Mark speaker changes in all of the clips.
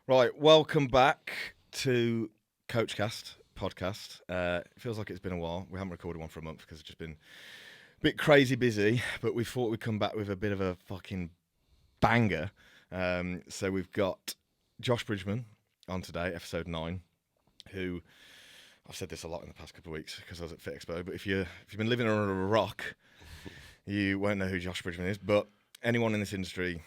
Speaker 1: Right, welcome back to Coachcast podcast. It feels like it's been a while. We haven't recorded one for a month because it's just been a bit crazy busy, but we thought we'd come back with a bit of a fucking banger. So we've got Josh Bridgman on today, episode 9, who, I've said this a lot in the past couple of weeks because I was at Fit Expo, but if you've been living under a rock, you won't know who Josh Bridgman is, but anyone in this industry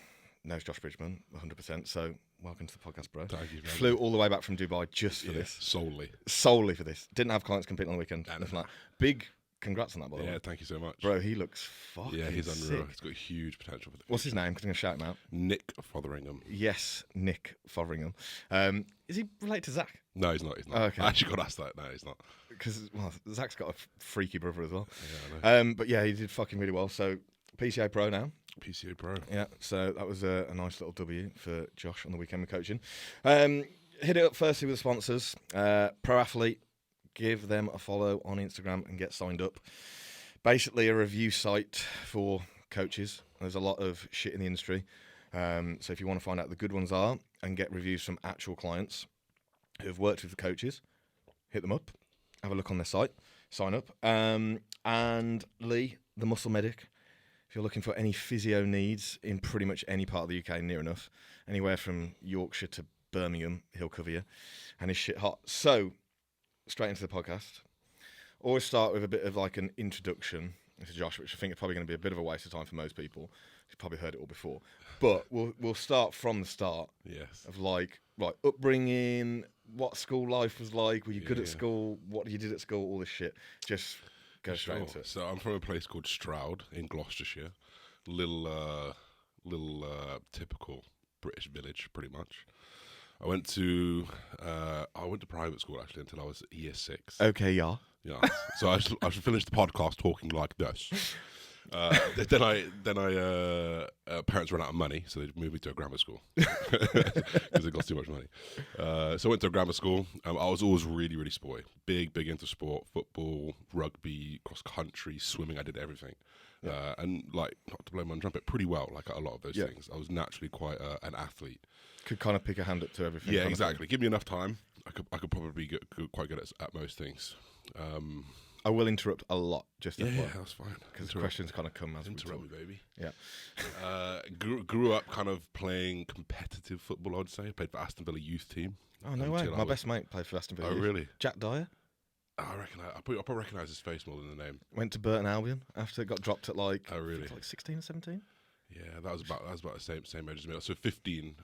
Speaker 1: knows Josh Bridgman 100%, so welcome to the podcast, bro.
Speaker 2: Thank you, man.
Speaker 1: Flew all the way back from Dubai just for this.
Speaker 2: Solely
Speaker 1: for this. Didn't have clients competing on the weekend. Nothing like that. Big congrats on that, by the way.
Speaker 2: Yeah, thank you so much.
Speaker 1: Bro, he looks fucking
Speaker 2: he's unreal.
Speaker 1: sick.
Speaker 2: He's got huge potential for the
Speaker 1: What's his name? Because I'm going to shout him out.
Speaker 2: Nick Fotheringham.
Speaker 1: Yes, Nick Fotheringham. Is he related to Zach?
Speaker 2: No, he's not.
Speaker 1: Oh, okay.
Speaker 2: I actually got asked that. No, he's not.
Speaker 1: Because, well, Zach's got a freaky brother as well.
Speaker 2: Yeah, I know.
Speaker 1: But yeah, he did fucking really well. So, PCA Pro now.
Speaker 2: PCA Pro.
Speaker 1: Yeah, so that was a nice little W for Josh on the weekend with coaching. Hit it up firstly with the sponsors. Pro Athlete, give them a follow on Instagram and get signed up. Basically a review site for coaches. There's a lot of shit in the industry. So if you want to find out the good ones are and get reviews from actual clients who have worked with the coaches, hit them up, have a look on their site, sign up. And Lee, the muscle medic, if you're looking for any physio needs in pretty much any part of the UK, near enough, anywhere from Yorkshire to Birmingham, he'll cover you. And his shit hot. So, straight into the podcast. Always start with a bit of like an introduction to Josh, which I think is probably going to be a bit of a waste of time for most people. You've probably heard it all before. But we'll start from the start.
Speaker 2: Yes.
Speaker 1: Of like upbringing, what school life was like, were you good at school, what you did at school, all this shit. Just go straight into it.
Speaker 2: So I'm from a place called Stroud in Gloucestershire. Little typical British village, pretty much. I went to private school actually until I was year 6.
Speaker 1: Okay, yeah.
Speaker 2: Yeah. So I should finish the podcast talking like this. Then parents ran out of money, so they moved me to a grammar school because they got too much money. So I went to a grammar school. I was always really, really sporty. Big into sport, football, rugby, cross country, swimming. I did everything. Yeah. And like, not to blow my own trumpet, pretty well, like a lot of those things. I was naturally quite an athlete.
Speaker 1: Could kind of pick a hand up to everything.
Speaker 2: Yeah, exactly. Give me enough time, I could probably get quite good at most things.
Speaker 1: I will interrupt a lot, just
Speaker 2: that's fine.
Speaker 1: Because the questions kind of come as
Speaker 2: interrupt me, baby.
Speaker 1: Yeah.
Speaker 2: Grew up kind of playing competitive football. I would say I played for Aston Villa youth team.
Speaker 1: Oh no way! My best mate played for Aston Villa.
Speaker 2: Oh really?
Speaker 1: Jack Dyer.
Speaker 2: I reckon I probably recognise his face more than the name.
Speaker 1: Went to Burton Albion after it got dropped at like.
Speaker 2: Oh really?
Speaker 1: Like 16 or 17.
Speaker 2: Yeah, that was about the same age as me. So 15.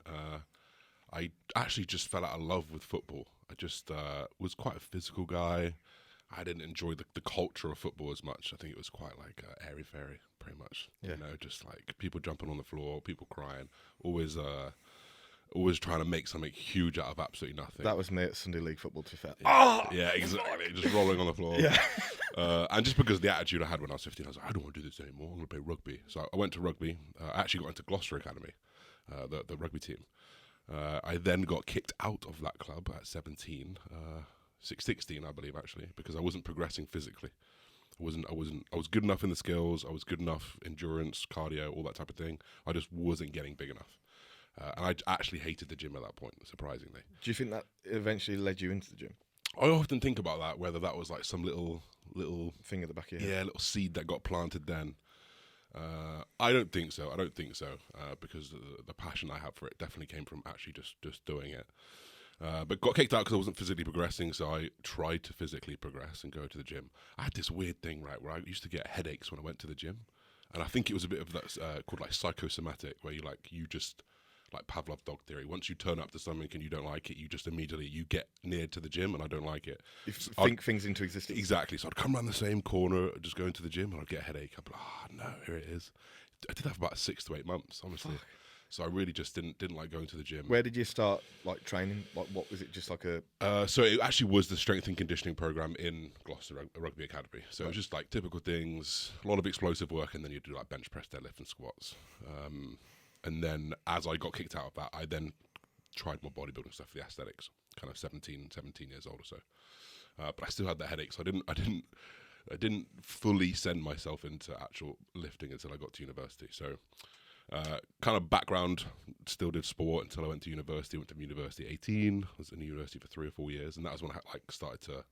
Speaker 2: I actually just fell out of love with football. I just was quite a physical guy. I didn't enjoy the culture of football as much. I think it was quite like airy-fairy, pretty much. Yeah. You know, just like people jumping on the floor, people crying, always trying to make something huge out of absolutely nothing.
Speaker 1: That was me at Sunday League football, to be fair.
Speaker 2: Yeah, exactly. Just rolling on the floor.
Speaker 1: Yeah.
Speaker 2: And just because of the attitude I had when I was 15, I was like, I don't want to do this anymore. I'm going to play rugby. So I went to rugby. I actually got into Gloucester Academy, the rugby team. I then got kicked out of that club at 16, I believe, actually, because I wasn't progressing physically. I was good enough in the skills. I was good enough endurance, cardio, all that type of thing. I just wasn't getting big enough. And I actually hated the gym at that point, surprisingly.
Speaker 1: Do you think that eventually led you into the gym?
Speaker 2: I often think about that, whether that was like some little
Speaker 1: thing at the back of your head.
Speaker 2: Yeah, little seed that got planted then. I don't think so. Because the passion I have for it definitely came from actually just doing it. But got kicked out because I wasn't physically progressing, so I tried to physically progress and go to the gym. I had this weird thing, right, where I used to get headaches when I went to the gym. And I think it was a bit of that called like psychosomatic, where you just like Pavlov dog theory. Once you turn up to something and you don't like it, you just immediately you get near to the gym, and I don't like it.
Speaker 1: You think things into existence.
Speaker 2: Exactly. So I'd come around the same corner, just go into the gym, and I'd get a headache. I'd be like, no, here it is. I did that for about 6 to 8 months, honestly. Fuck. So I really just didn't like going to the gym.
Speaker 1: Where did you start like training? Like, what was it? Just like a?
Speaker 2: So it actually was the strength and conditioning program in Gloucester Rugby Academy. So it was just like typical things, a lot of explosive work, and then you do like bench press, deadlift, and squats. And then as I got kicked out of that, I then tried more bodybuilding stuff for the aesthetics. Kind of 17 years old or so. But I still had that headache, so I didn't fully send myself into actual lifting until I got to university. So Kind of background, still did sport until I went to university. Went to university at 18. I was in university for 3 or 4 years, and that was when I started to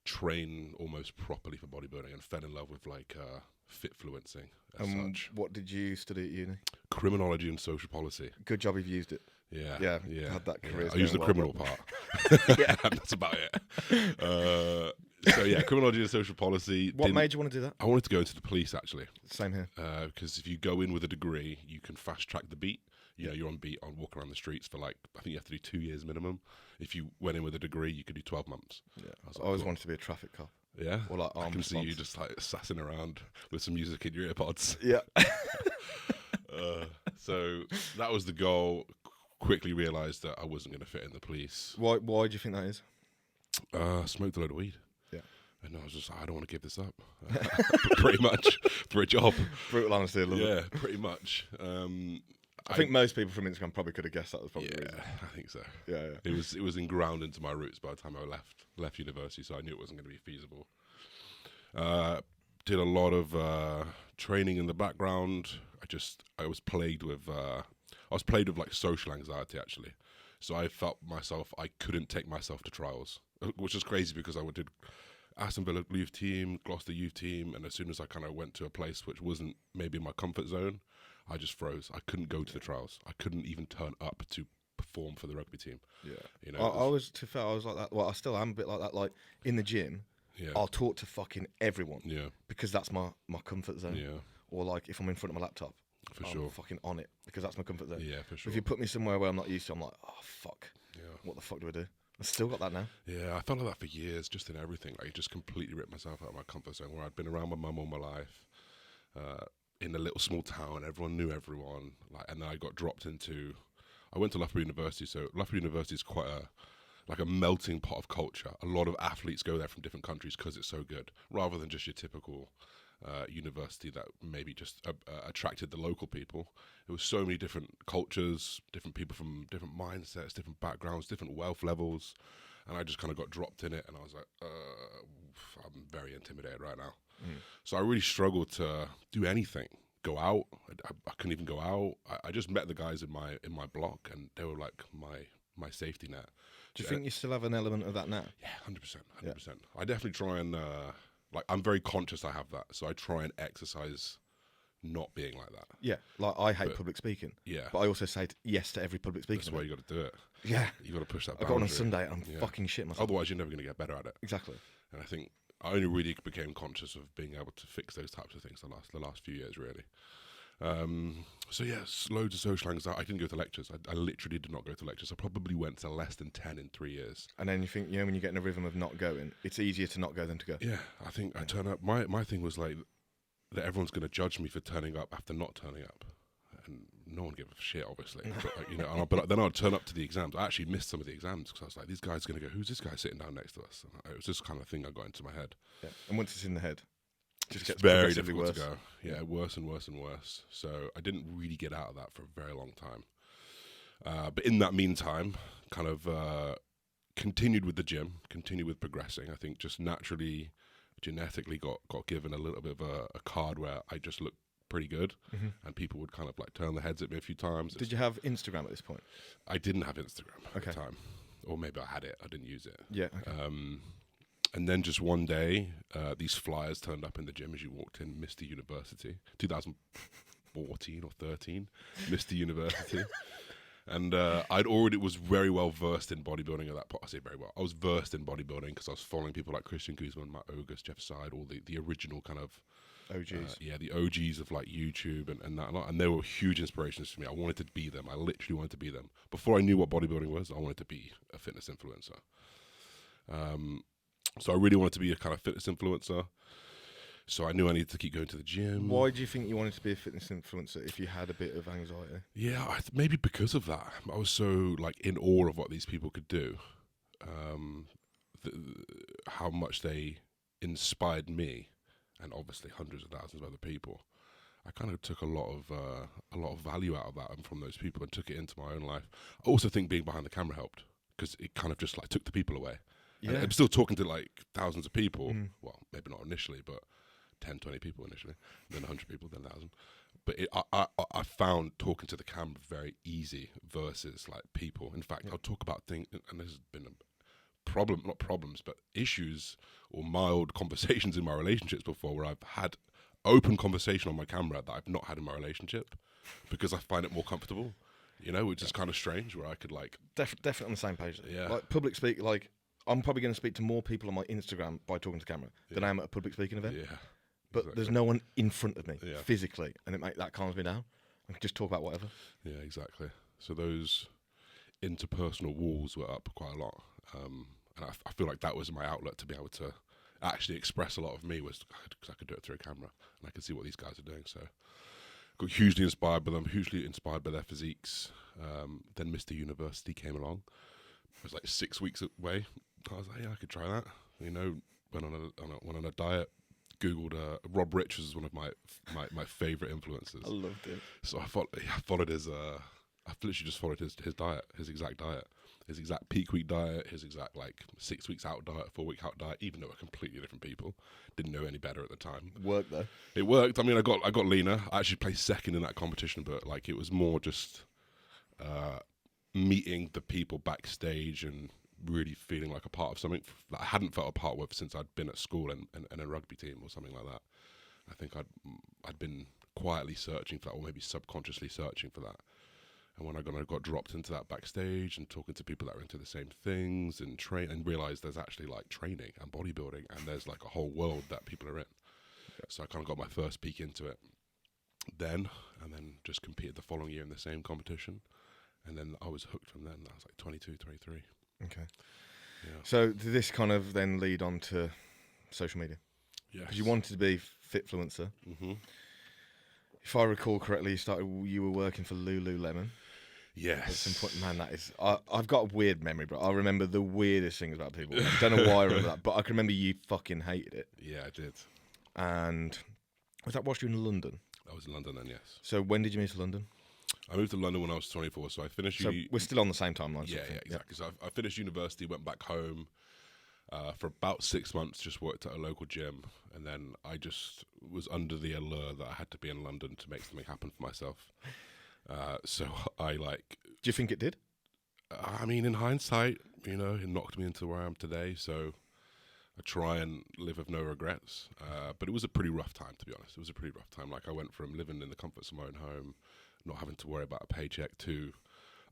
Speaker 2: train almost properly for bodybuilding and fell in love with fitfluencing as such.
Speaker 1: What did you study at uni?
Speaker 2: Criminology and social policy.
Speaker 1: Good job you've used it.
Speaker 2: Yeah.
Speaker 1: Had that career.
Speaker 2: I used the criminal part.
Speaker 1: Yeah.
Speaker 2: That's about it. So yeah, criminology and social policy.
Speaker 1: What made you want to do that?
Speaker 2: I wanted to go into the police actually.
Speaker 1: Same here.
Speaker 2: Because if you go in with a degree, you can fast track the beat. You're on beat on walking around the streets for I think you have to do 2 years minimum. If you went in with a degree, you could do 12 months.
Speaker 1: Yeah. I always wanted to be a traffic cop.
Speaker 2: Yeah?
Speaker 1: Or like
Speaker 2: I can see you just sassing around with some music in your earpods.
Speaker 1: Yeah.
Speaker 2: So that was the goal. Quickly realised that I wasn't going to fit in the police.
Speaker 1: Why do you think that is?
Speaker 2: Smoked a load of weed.
Speaker 1: Yeah.
Speaker 2: And I was just I don't want to give this up. Pretty much for a job.
Speaker 1: Brutal honesty, I love it.
Speaker 2: Yeah, pretty much.
Speaker 1: I think most people from Instagram probably could have guessed that was probably the reason.
Speaker 2: I think so.
Speaker 1: Yeah.
Speaker 2: It was ingrained into my roots by the time I left university, so I knew it wasn't going to be feasible. Did a lot of training in the background. I was plagued with social anxiety actually. So I felt myself I couldn't take myself to trials, which is crazy because I did Aston Villa youth team, Gloucester youth team, and as soon as I kind of went to a place which wasn't maybe my comfort zone, I just froze. I couldn't go to the trials. I couldn't even turn up to perform for the rugby team.
Speaker 1: Yeah, I was like that. Well, I still am a bit like that. Like in the gym, I'll talk to fucking everyone.
Speaker 2: Yeah,
Speaker 1: because that's my comfort zone.
Speaker 2: Yeah,
Speaker 1: or like if I'm in front of my laptop, I'm fucking on it because that's my comfort zone.
Speaker 2: Yeah, for sure.
Speaker 1: If you put me somewhere where I'm not used to, I'm like, oh fuck.
Speaker 2: Yeah.
Speaker 1: What the fuck do I do? I've still got that now.
Speaker 2: Yeah, I felt like that for years, just in everything. Like, just completely ripped myself out of my comfort zone where I'd been around my mum all my life, in a little small town, everyone knew everyone. And then I got dropped into, I went to Loughborough University, so Loughborough University is quite a melting pot of culture. A lot of athletes go there from different countries because it's so good, rather than just your typical university that maybe just attracted the local people. There was so many different cultures, different people from different mindsets, different backgrounds, different wealth levels, and I just kind of got dropped in it, and I was like, I'm very intimidated right now. So I really struggled to do anything. Go out, I couldn't even go out. I just met the guys in my block, and they were like my safety net.
Speaker 1: Do you think you still have an element of that now?
Speaker 2: Yeah, 100%. I definitely try and I'm very conscious I have that, so I try and exercise not being like that.
Speaker 1: Yeah, like I hate public speaking.
Speaker 2: Yeah,
Speaker 1: but I also say yes to every public speaking.
Speaker 2: That's why you got to do it.
Speaker 1: Yeah,
Speaker 2: you got to push that
Speaker 1: boundary. I got on a Sunday and I'm fucking shit myself.
Speaker 2: Otherwise, you're never going to get better at it.
Speaker 1: Exactly.
Speaker 2: And I think I only really became conscious of being able to fix those types of things the last few years, really. So yes, loads of social anxiety. I didn't go to lectures. I literally did not go to lectures. I probably went to less than 10 in 3 years.
Speaker 1: And then you think, when you get in a rhythm of not going, it's easier to not go than to go.
Speaker 2: Yeah, I think I turn up. My thing was like that everyone's going to judge me for turning up after not turning up, and no one gives a shit, obviously. But then I'd turn up to the exams. I actually missed some of the exams because I was like, these guys are going to go, who's this guy sitting down next to us? And it was this kind of thing that got into my head.
Speaker 1: Yeah. And once it's in the head,
Speaker 2: just gets very difficult to go. Yeah, worse and worse and worse. So I didn't really get out of that for a very long time. But in that meantime, kind of continued with the gym, continued with progressing. I think just naturally, genetically got given a little bit of a card where I just looked pretty good, and people would kind of like turn their heads at me a few times.
Speaker 1: Did you have Instagram at this point?
Speaker 2: I didn't have Instagram at the time. Or maybe I had it, I didn't use it.
Speaker 1: Yeah. Okay.
Speaker 2: And then just one day, these flyers turned up in the gym as you walked in, Mr. University, 2014 or 13, Mr. University. And I'd already was very well versed in bodybuilding at that point. I say very well. I was versed in bodybuilding because I was following people like Christian Guzman, Matt August, Jeff Side, all the original kind of
Speaker 1: OGs.
Speaker 2: The OGs of like YouTube and that. And they were huge inspirations for me. I wanted to be them. I literally wanted to be them. Before I knew what bodybuilding was, I wanted to be a fitness influencer. So I really wanted to be a kind of fitness influencer. So I knew I needed to keep going to the gym.
Speaker 1: Why do you think you wanted to be a fitness influencer if you had a bit of anxiety?
Speaker 2: Yeah, maybe because of that. I was so like in awe of what these people could do, how much they inspired me, and obviously hundreds of thousands of other people. I kind of took a lot of value out of that and from those people and took it into my own life. I also think being behind the camera helped because it kind of just like took the people away. Yeah. And I'm still talking to like thousands of people. Well, maybe not initially, but 10, 20 people initially, then 100 people, then 1,000. but I found talking to the camera very easy versus like people. In fact, I'll talk about things, and this has been a problem, not problems, but issues or mild conversations in my relationships before, where I've had open conversation on my camera that I've not had in my relationship because I find it more comfortable, which is kind of strange, where I could like...
Speaker 1: Definitely on the same page.
Speaker 2: Yeah.
Speaker 1: Like public speak, like I'm probably going to speak to more people on my Instagram by talking to camera than I am at a public speaking event.
Speaker 2: Yeah.
Speaker 1: But
Speaker 2: Exactly.
Speaker 1: there's no one in front of me
Speaker 2: Yeah.
Speaker 1: physically, and that calms me down. I can just talk about whatever.
Speaker 2: Yeah, exactly. So those interpersonal walls were up quite a lot. And I feel like that was my outlet to be able to actually express a lot of me, was because I could do it through a camera and I could see what these guys are doing. So got hugely inspired by them, hugely inspired by their physiques. Then Mr. University came along. It was like 6 weeks away. I was like, yeah, I could try that. Went on a diet. Googled Rob Richards is one of my favourite influencers.
Speaker 1: I loved it.
Speaker 2: So I followed his. I literally just followed his diet, his exact diet, his exact peak week diet, his exact like 6 weeks out diet, 4 week out diet. Even though we're completely different people, didn't know any better at the time.
Speaker 1: Worked though.
Speaker 2: It worked. I mean, I got leaner. I actually placed second in that competition, but like it was more just meeting the people backstage and really feeling like a part of something that I hadn't felt a part of since I'd been at school and a rugby team or something like that. I think I'd been quietly searching for that, or maybe subconsciously searching for that. And when I got dropped into that backstage and talking to people that are into the same things and realised there's actually like training and bodybuilding and there's like a whole world that people are in. So I kind of got my first peek into it then, and then just competed the following year in the same competition. And then I was hooked from then. I was like 22, 23.
Speaker 1: Okay.
Speaker 2: Yeah.
Speaker 1: So did this kind of then lead on to social media?
Speaker 2: Yes.
Speaker 1: Because you wanted to be fitfluencer.
Speaker 2: Mm-hmm.
Speaker 1: If I recall correctly, you were working for Lululemon.
Speaker 2: Yes.
Speaker 1: At some point, man, that is... I've got a weird memory, but I remember the weirdest things about people. I don't know why I remember that, but I can remember you fucking hated it.
Speaker 2: Yeah, I did.
Speaker 1: And was that whilst you were in London?
Speaker 2: I was in London then, yes.
Speaker 1: So when did you move to London?
Speaker 2: I moved to London when I was 24, so I finished...
Speaker 1: So we're still on the same timeline.
Speaker 2: Yeah, exactly. So I finished university, went back home for about 6 months, just worked at a local gym, and then I just was under the allure that I had to be in London to make something happen for myself. So I like...
Speaker 1: Do you think it did?
Speaker 2: I mean, in hindsight, it knocked me into where I am today, so I try and live with no regrets. But it was a pretty rough time, to be honest. It was a pretty rough time. Like, I went from living in the comforts of my own home, not having to worry about a paycheck, to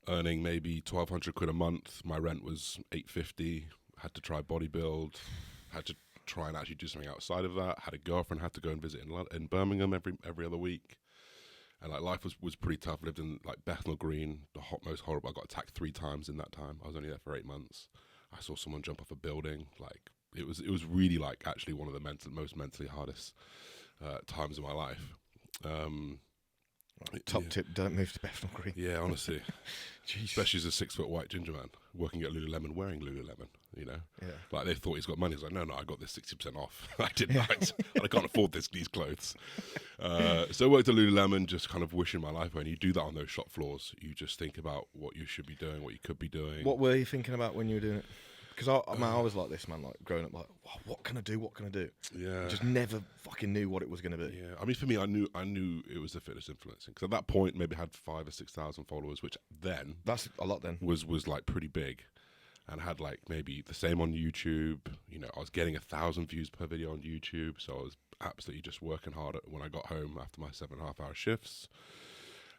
Speaker 2: earning maybe 1,200 quid a month. My rent was 850. Had to try bodybuild. Had to try and actually do something outside of that. Had a girlfriend. Had to go and visit in Birmingham every other week. And like life was pretty tough. Lived in like Bethnal Green, the most horrible. I got attacked 3 times in that time. I was only there for 8 months. I saw someone jump off a building. Like it was really like actually one of the most mentally hardest times of my life.
Speaker 1: Top tip: don't move to Bethnal Green.
Speaker 2: Yeah, honestly, especially as a 6 foot white ginger man working at Lululemon, wearing Lululemon.
Speaker 1: Yeah.
Speaker 2: Like they thought he's got money. He's like, no, I got this 60% off. I didn't. I can't afford these clothes. So I worked at Lululemon, just kind of wishing my life away. And you do that on those shop floors. You just think about what you should be doing, what you could be doing.
Speaker 1: What were you thinking about when you were doing it? Because I was like this, man. Like growing up, like what can I do? What can I do?
Speaker 2: Yeah.
Speaker 1: Just never fucking knew what it was going to be.
Speaker 2: Yeah. I mean, for me, I knew it was the fitness influencing. Because at that point, maybe I had 5,000 or 6,000 followers, which then
Speaker 1: that's a lot. Then
Speaker 2: was like pretty big. And had like maybe the same on YouTube. I was getting 1,000 views per video on YouTube, so I was absolutely just working hard when I got home after my 7.5-hour shifts.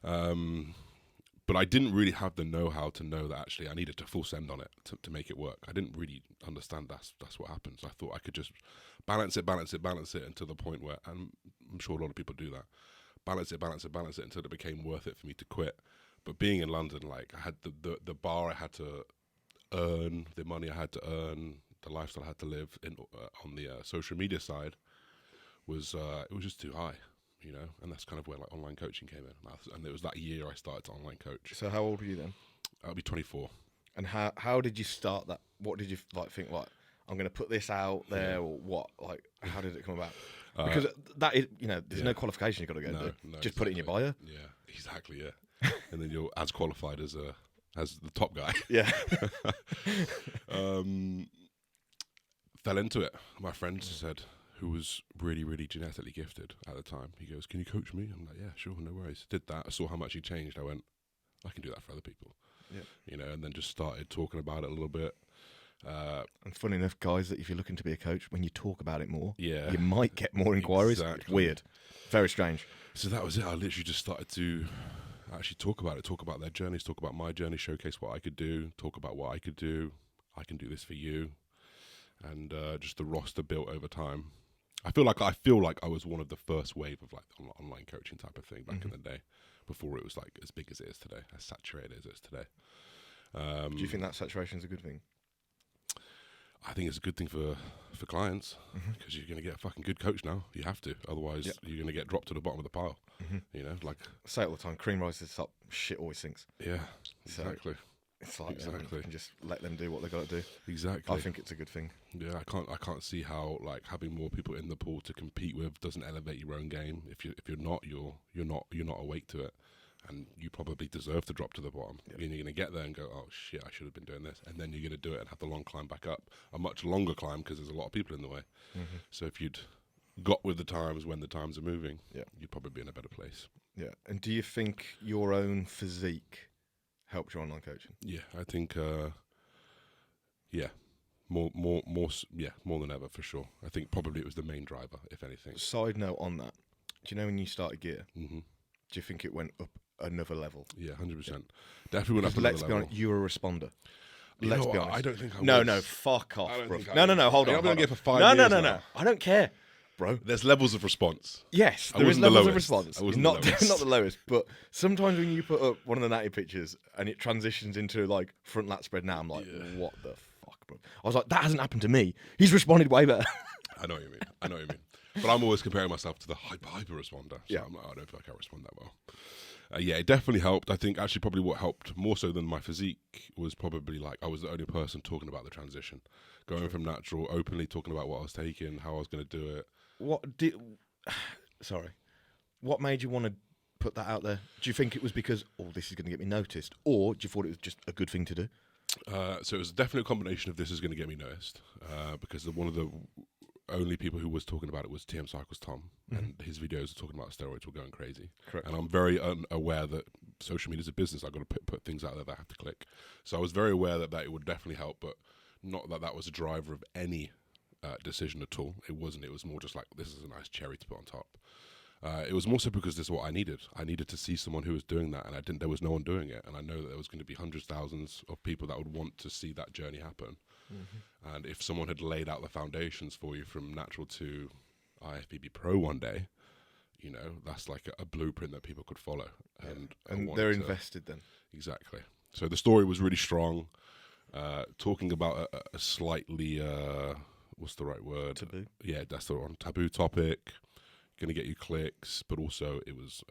Speaker 2: But I didn't really have the know-how to know that actually I needed to full send on it to make it work. I didn't really understand that's what happens. I thought I could just balance it until the point where, and I'm sure a lot of people do that, balance it until it became worth it for me to quit. But being in London, like I had the bar I had to earn, the money I had to earn, the lifestyle I had to live in on the social media side was it was just too high, and that's kind of where like online coaching came in. And it was that year I started to online coach.
Speaker 1: So how old were you then?
Speaker 2: I'll be 24.
Speaker 1: And how did you start that? What did you like think like I'm going to put this out there or what? Like how did it come about? Because that is there's no qualification you've got to go do.
Speaker 2: No,
Speaker 1: just put it in your bio.
Speaker 2: Yeah, exactly. Yeah, and then you're as qualified as the top guy.
Speaker 1: Yeah.
Speaker 2: Fell into it. My friend said, who was really, really genetically gifted at the time. He goes, "Can you coach me?" I'm like, "Yeah, sure, no worries." Did that. I saw how much he changed. I went, "I can do that for other people."
Speaker 1: Yeah.
Speaker 2: You know, and then just started talking about it a little bit.
Speaker 1: And funny enough, guys, that if you're looking to be a coach, when you talk about it more,
Speaker 2: Yeah,
Speaker 1: you might get more inquiries.
Speaker 2: exactly.
Speaker 1: It's weird. Very strange.
Speaker 2: So that was it. I literally just started to actually talk about their journeys, talk about my journey, showcase what I could do, talk about what I could do. I can do this for you. And just the roster built over time. I feel like I was one of the first wave of like online coaching type of thing back in the day, before it was like as big as it is today, as saturated as it is today.
Speaker 1: Do you think that saturation is a good thing?
Speaker 2: I think it's a good thing for clients, because you're going to get a fucking good coach now. You have to, otherwise you're going to get dropped to the bottom of the pile. You know, like
Speaker 1: I say it all the time. Cream rises to the top. Shit always sinks.
Speaker 2: Yeah,
Speaker 1: So
Speaker 2: exactly.
Speaker 1: it's like
Speaker 2: Exactly.
Speaker 1: you can just let them do what they got to do.
Speaker 2: Exactly.
Speaker 1: I think it's a good thing.
Speaker 2: Yeah, I can't see how like having more people in the pool to compete with doesn't elevate your own game. If you're not awake to it, and you probably deserve to drop to the bottom.
Speaker 1: Yeah.
Speaker 2: And you're going to get there and go, "Oh shit, I should have been doing this," and then you're going to do it and have the long climb back up, a much longer climb because there's a lot of people in the way. So if you'd got with the times when the times are moving, you'd probably be in a better place.
Speaker 1: Yeah. And do you think your own physique helped your online coaching?
Speaker 2: Yeah, I think. More than ever for sure. I think probably it was the main driver, if anything.
Speaker 1: Side note on that, do you know when you started gear?
Speaker 2: Mm-hmm.
Speaker 1: Do you think it went up another level?
Speaker 2: Yeah, 100%. Definitely went up another
Speaker 1: Let's be
Speaker 2: level.
Speaker 1: honest, you were a responder.
Speaker 2: You
Speaker 1: Let's
Speaker 2: know
Speaker 1: be
Speaker 2: what?
Speaker 1: honest.
Speaker 2: I don't think I
Speaker 1: No,
Speaker 2: was.
Speaker 1: no, fuck off,
Speaker 2: I don't
Speaker 1: bro.
Speaker 2: think I
Speaker 1: No,
Speaker 2: was.
Speaker 1: hold on.
Speaker 2: I've been
Speaker 1: hold
Speaker 2: here
Speaker 1: on.
Speaker 2: for 5
Speaker 1: no,
Speaker 2: years
Speaker 1: no.
Speaker 2: now.
Speaker 1: I don't care, bro.
Speaker 2: There's levels of response.
Speaker 1: Yes,
Speaker 2: I
Speaker 1: there is
Speaker 2: wasn't the
Speaker 1: levels of
Speaker 2: lowest.
Speaker 1: response.
Speaker 2: I wasn't
Speaker 1: Not
Speaker 2: the lowest.
Speaker 1: not the lowest, but sometimes when you put up one of the natty pictures and it transitions into like front lat spread now, I'm like, what the fuck, bro? I was like, that hasn't happened to me. He's responded way better.
Speaker 2: I know what you mean. But I'm always comparing myself to the hyper responder. So
Speaker 1: Yeah.
Speaker 2: I don't feel like I respond that well. Yeah, it definitely helped. I think actually probably what helped more so than my physique was probably like I was the only person talking about the transition. Going from natural, openly talking about what I was taking, how I was going to do it.
Speaker 1: What made you want to put that out there? Do you think it was because, this is going to get me noticed? Or do you thought it was just a good thing to do?
Speaker 2: So it was definitely a combination of this is going to get me noticed, because one of the only people who was talking about it was TM Cycles Tom, and his videos talking about steroids were going crazy.
Speaker 1: Correct.
Speaker 2: And I'm very aware that social media is a business. I've got to put things out there that I have to click. So I was very aware that it would definitely help, but not that was a driver of any decision at all. It wasn't. It was more just like, this is a nice cherry to put on top. It was more so because this is what I needed. I needed to see someone who was doing that, and there was no one doing it. And I know that there was going to be hundreds, thousands of people that would want to see that journey happen. And if someone had laid out the foundations for you from natural to IFBB Pro one day, you know, that's like a blueprint that people could follow. And
Speaker 1: they're invested then.
Speaker 2: Exactly. So the story was really strong. Talking about a slightly, what's the right word?
Speaker 1: Taboo.
Speaker 2: Yeah, that's the one. Taboo topic. Going to get you clicks, but also it was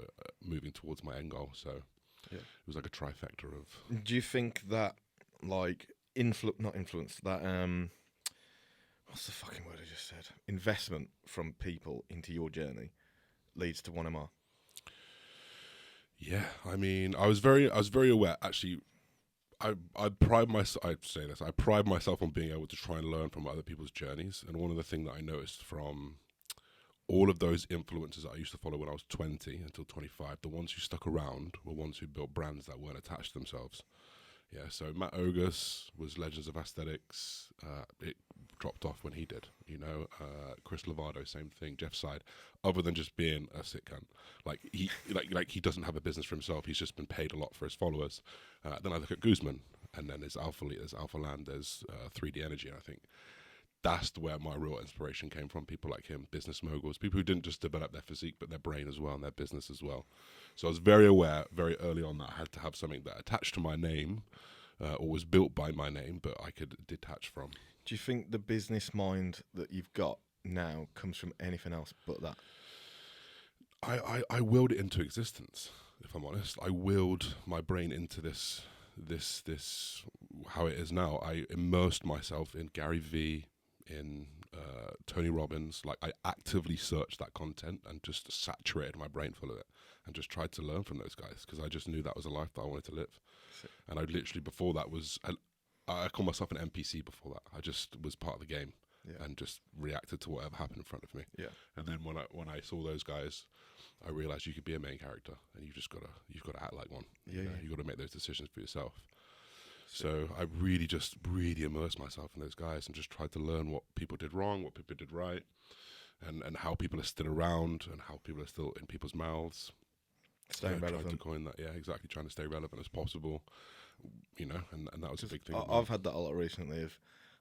Speaker 2: moving towards my end goal. So it was like a trifecta of.
Speaker 1: Do you think that, like, not influence, that, what's the fucking word I just said? Investment from people into your journey leads to 1MR?
Speaker 2: Yeah, I mean, I was very aware. Actually, I pride myself. I say this. I pride myself on being able to try and learn from other people's journeys. And one of the things that I noticed from all of those influencers that I used to follow when I was 20 until 25, the ones who stuck around were ones who built brands that weren't attached to themselves. Yeah, so Matt Ogus was Legends of Aesthetics. It dropped off when he did. You know, Chris Lovato, same thing. Jeff Side, other than just being a sick cunt, like he doesn't have a business for himself. He's just been paid a lot for his followers. Then I look at Guzman, and then there's Alpha Lead, there's Alpha Land, there's 3D Energy, and I think that's where my real inspiration came from. People like him, business moguls, people who didn't just develop their physique, but their brain as well and their business as well. So I was very aware, very early on, that I had to have something that attached to my name, or was built by my name, but I could detach from.
Speaker 1: Do you think the business mind that you've got now comes from anything else but that?
Speaker 2: I willed it into existence, if I'm honest. I willed my brain into this how it is now. I immersed myself in Gary Vee, in Tony Robbins. Like, I actively searched that content and just saturated my brain full of it and just tried to learn from those guys, because I just knew that was a life that I wanted to live. And I literally, before that, I call myself an NPC before that. I just was part of the game. and just reacted to whatever happened in front of me.
Speaker 1: Yeah.
Speaker 2: And then when I saw those guys, I realized you could be a main character, and you've gotta act like one.
Speaker 1: Yeah,
Speaker 2: You've got to make those decisions for yourself. So I really immersed myself in those guys and just tried to learn what people did wrong, what people did right, and how people are still around and how people are still in people's mouths.
Speaker 1: Staying relevant.
Speaker 2: Trying to coin that, exactly. Trying to stay relevant as possible, and that was a big thing.
Speaker 1: I've had that a lot recently.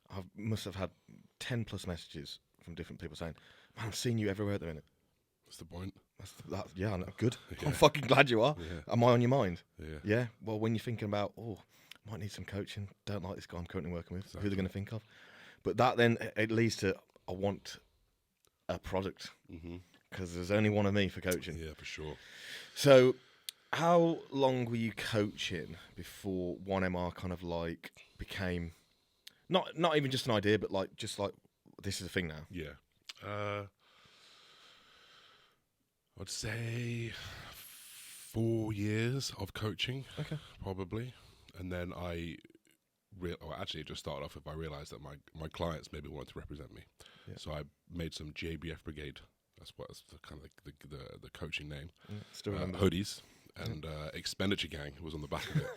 Speaker 1: I must have had 10 plus messages from different people saying, "Man, I've seen you everywhere at the minute."
Speaker 2: What's the point?
Speaker 1: Yeah, I know, good.
Speaker 2: Yeah.
Speaker 1: I'm fucking glad you are.
Speaker 2: Yeah.
Speaker 1: Am I on your mind?
Speaker 2: Yeah.
Speaker 1: Yeah. Well, when you're thinking about, might need some coaching. Don't like this guy I'm currently working with.
Speaker 2: Exactly.
Speaker 1: Who they're going to think of? But that then it leads to I want a product because there's only one of me for coaching.
Speaker 2: Yeah, for sure.
Speaker 1: So, how long were you coaching before 1MR kind of like became not even just an idea, but like this is a thing now?
Speaker 2: Yeah. I'd say 4 years of coaching, probably. And then actually it just started off if I realized that my clients maybe wanted to represent me. Yeah. So I made some JBF Brigade. That's the kind of the coaching name.
Speaker 1: Still remember
Speaker 2: hoodies and Expenditure Gang was on the back of it.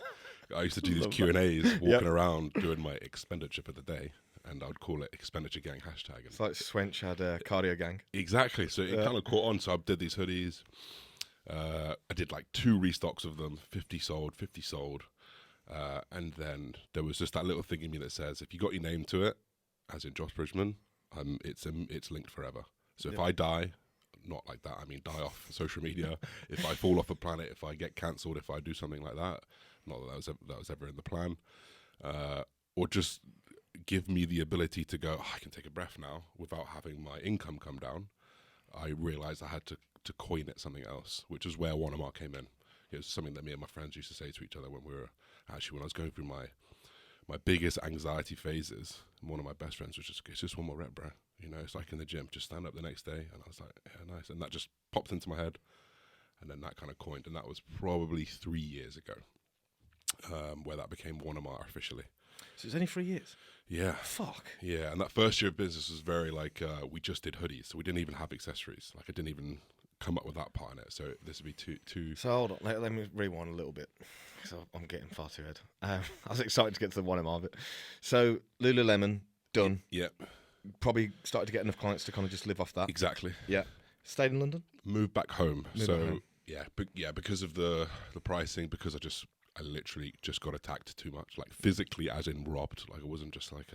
Speaker 2: I used to do these Q&As walking around doing my expenditure for the day, and I would call it Expenditure Gang #.
Speaker 1: It's like Swench had a cardio gang.
Speaker 2: Exactly. So it kind of caught on. So I did these hoodies. I did like 2 restocks of them, 50 sold. And then there was just that little thing in me that says, if you got your name to it, as in Josh Bridgman, it's linked forever. So if I die, not like that, I mean die off social media, if I fall off the planet, if I get cancelled, if I do something like that, not that was ever in the plan, or just give me the ability to go, I can take a breath now without having my income come down, I realised I had to coin it something else, which is where 1MR came in. It was something that me and my friends used to say to each other when I was going through my biggest anxiety phases. One of my best friends was just, it's just one more rep, bro. It's like in the gym, just stand up the next day. And I was like, yeah, nice. And that just popped into my head. And then that kind of coined. And that was probably 3 years ago, where that became 1MR officially.
Speaker 1: So it's only 3 years?
Speaker 2: Yeah.
Speaker 1: Fuck.
Speaker 2: Yeah, and that first year of business was very like, we just did hoodies. So we didn't even have accessories. Like I didn't even come up with that part in it. So this would be two.
Speaker 1: So hold on, let me rewind a little bit. So I'm getting far too ahead. I was excited to get to the 1MR bit. So Lululemon, done.
Speaker 2: Yeah.
Speaker 1: Probably started to get enough clients to kind of just live off that.
Speaker 2: Exactly.
Speaker 1: Yeah. Stayed in London?
Speaker 2: Moved back home. Yeah, because of the pricing, because I literally just got attacked too much, like physically as in robbed. Like it wasn't just like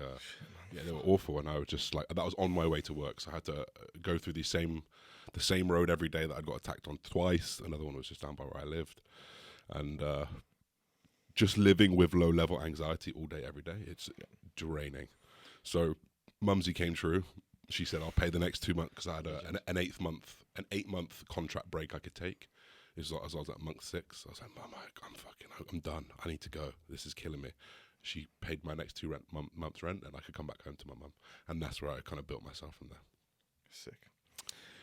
Speaker 2: they were awful, and I was just like, that was on my way to work, so I had to go through the same road every day that I'd got attacked on twice. Another one was just down by where I lived, and just living with low level anxiety all day every day, it's draining. So Mumsy came true. She said I'll pay the next 2 months because I had an 8-month contract break I could take. As I was at month 6, I was like, Mum, I'm done. I need to go. This is killing me. She paid my next 2 months rent, and I could come back home to my mum. And that's where I kind of built myself from there.
Speaker 1: Sick.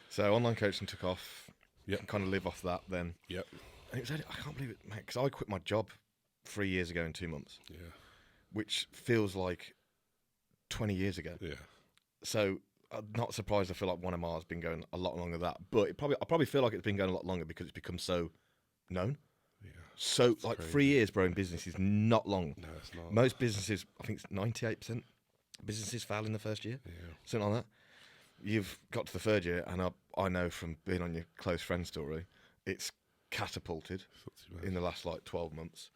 Speaker 1: So online coaching took off.
Speaker 2: Yeah.
Speaker 1: Kind of live off that then.
Speaker 2: Yep.
Speaker 1: And it was I can't believe it, mate, because I quit my job 3 years ago in 2 months.
Speaker 2: Yeah.
Speaker 1: Which feels like 20 years ago.
Speaker 2: Yeah.
Speaker 1: So I'm not surprised. I feel like 1MR has been going a lot longer than that, but I probably feel like it's been going a lot longer because it's become so known.
Speaker 2: Yeah.
Speaker 1: So
Speaker 2: it's
Speaker 1: like
Speaker 2: crazy.
Speaker 1: 3 years, bro, in business is not long.
Speaker 2: No, it's not.
Speaker 1: Most businesses, I think it's 98% businesses fail in the first year.
Speaker 2: Yeah.
Speaker 1: Something like that. You've got to the third year, and I know from being on your close friend story, it's catapulted in the last like 12 months.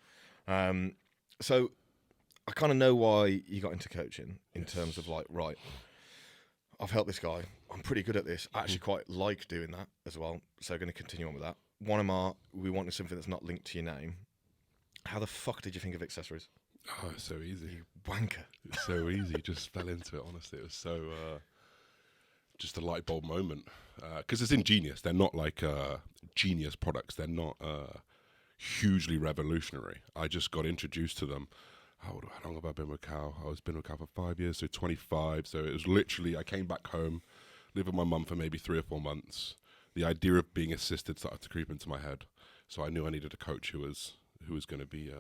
Speaker 1: So I kind of know why you got into coaching in terms of like, right, I've helped this guy. I'm pretty good at this. I actually quite like doing that as well. So going to continue on with that. 1MR, we wanted something that's not linked to your name. How the fuck did you think of accessories?
Speaker 2: Oh, it's so easy.
Speaker 1: You wanker.
Speaker 2: It's so easy. Just fell into it, honestly. It was so, just a light bulb moment. Because it's ingenious. They're not like genius products. They're not hugely revolutionary. I just got introduced to them. How long have I been with Cal? I was been with Cal for 5 years, so 25. So it was literally, I came back home, lived with my mum for maybe 3 or 4 months. The idea of being assisted started to creep into my head. So I knew I needed a coach who was going to be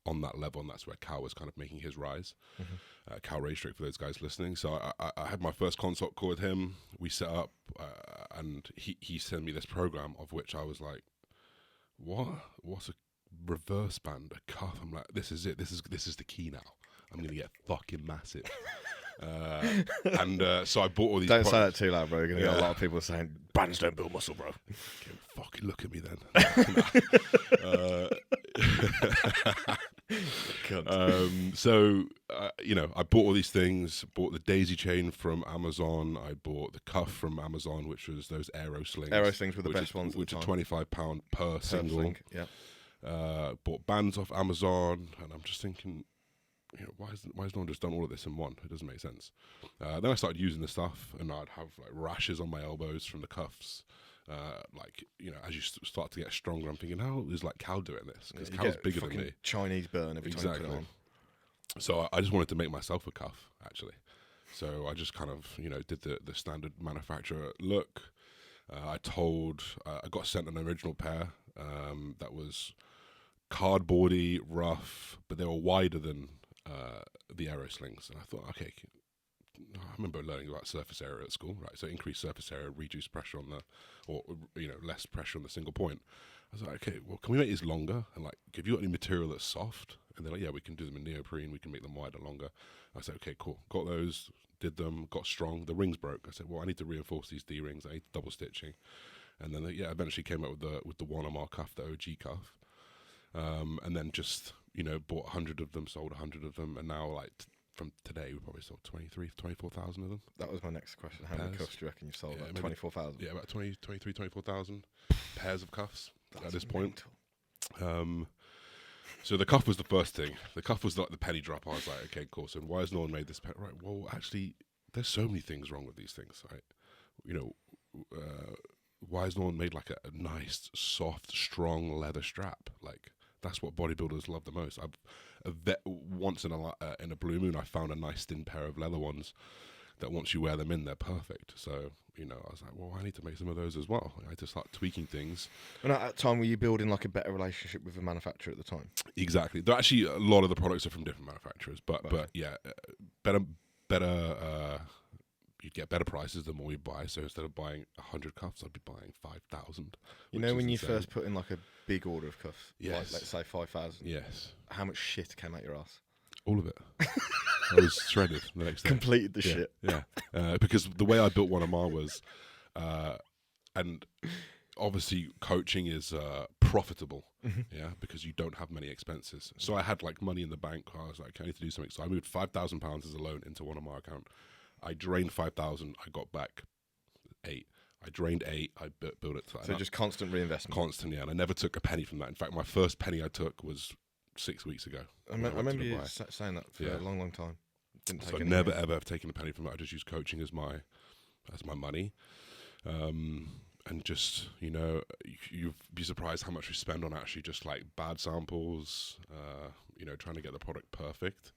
Speaker 2: on that level, and that's where Cal was kind of making his rise. Cal Raystrick, for those guys listening. So I had my first consult call with him. We set up, and he sent me this program, of which I was like, what? What's a reverse band, a cuff? I'm like, this is it. This is the key now. I'm going to get fucking massive. So I bought all these.
Speaker 1: Don't say
Speaker 2: products.
Speaker 1: that too loud, bro. You're going to get a lot of people saying, bands don't build muscle, bro.
Speaker 2: Fucking look at me then. I bought all these things. Bought the daisy chain from Amazon. I bought the cuff from Amazon, which was those aero slings.
Speaker 1: Aero slings were the best ones,
Speaker 2: which are £25 per
Speaker 1: Per
Speaker 2: single.
Speaker 1: sling, yeah.
Speaker 2: Bought bands off Amazon, and I'm just thinking, why has no one just done all of this in one? It doesn't make sense. Then I started using the stuff, and I'd have like rashes on my elbows from the cuffs. As you start to get stronger, I'm thinking, how is like Cal doing this? Because Cal's bigger than me.
Speaker 1: Chinese burn every time you put it on.
Speaker 2: So I just wanted to make myself a cuff, actually. So I just kind of, did the standard manufacturer look. I got sent an original pair that was cardboardy, rough, but they were wider than the aero slings. And I thought, okay, I remember learning about surface area at school, right? So increased surface area, reduce pressure on less pressure on the single point. I was like, okay, well, can we make these longer? And like, have you got any material that's soft? And they're like, yeah, we can do them in neoprene. We can make them wider, longer. I said, okay, cool. Got those, did them, got strong. The rings broke. I said, well, I need to reinforce these D rings. I need double stitching. And then eventually came up with the 1MR cuff, the OG cuff. And then just, bought 100 of them, sold 100 of them, and now from today we probably sold 24,000 of them.
Speaker 1: That was my next question. How many cuffs do you reckon you've sold? Like 24,000?
Speaker 2: Yeah, about 24,000 pairs of cuffs at this point. So the cuff was the first thing. The cuff was like the penny drop. I was like, okay, cool. So why has no one made this? Right. Well, actually, there's so many things wrong with these things, right? Why has no one made like a nice, soft, strong leather strap? Like, that's what bodybuilders love the most. Once in a blue moon, I found a nice thin pair of leather ones that once you wear them in, they're perfect. So, I was like, well, I need to make some of those as well. I had to start tweaking things.
Speaker 1: And at that time, were you building like a better relationship with the manufacturer at the time?
Speaker 2: Exactly. Though actually, a lot of the products are from different manufacturers, but yeah, better. You'd get better prices the more you buy. So instead of buying 100 cuffs, I'd be buying 5,000.
Speaker 1: When you first put in like a big order of cuffs,
Speaker 2: yes.
Speaker 1: like let's say 5,000.
Speaker 2: Yes.
Speaker 1: How much shit came out your ass?
Speaker 2: All of it. I was shredded the next day.
Speaker 1: Completed the shit.
Speaker 2: Yeah. Because the way I built 1MR was, and obviously coaching is profitable, because you don't have many expenses. So I had like money in the bank. I was like, I need to do something. So I moved £5,000 as a loan into 1MR account. I drained 5,000. I got back 8. I drained 8. I built it.
Speaker 1: So just constant reinvestment.
Speaker 2: Constant, yeah. And I never took a penny from that. In fact, my first penny I took was 6 weeks ago.
Speaker 1: I remember you saying that for a long, long time.
Speaker 2: So I never ever have taken a penny from that. I just use coaching as my money. And just, you'd be surprised how much we spend on actually just like bad samples, trying to get the product perfect.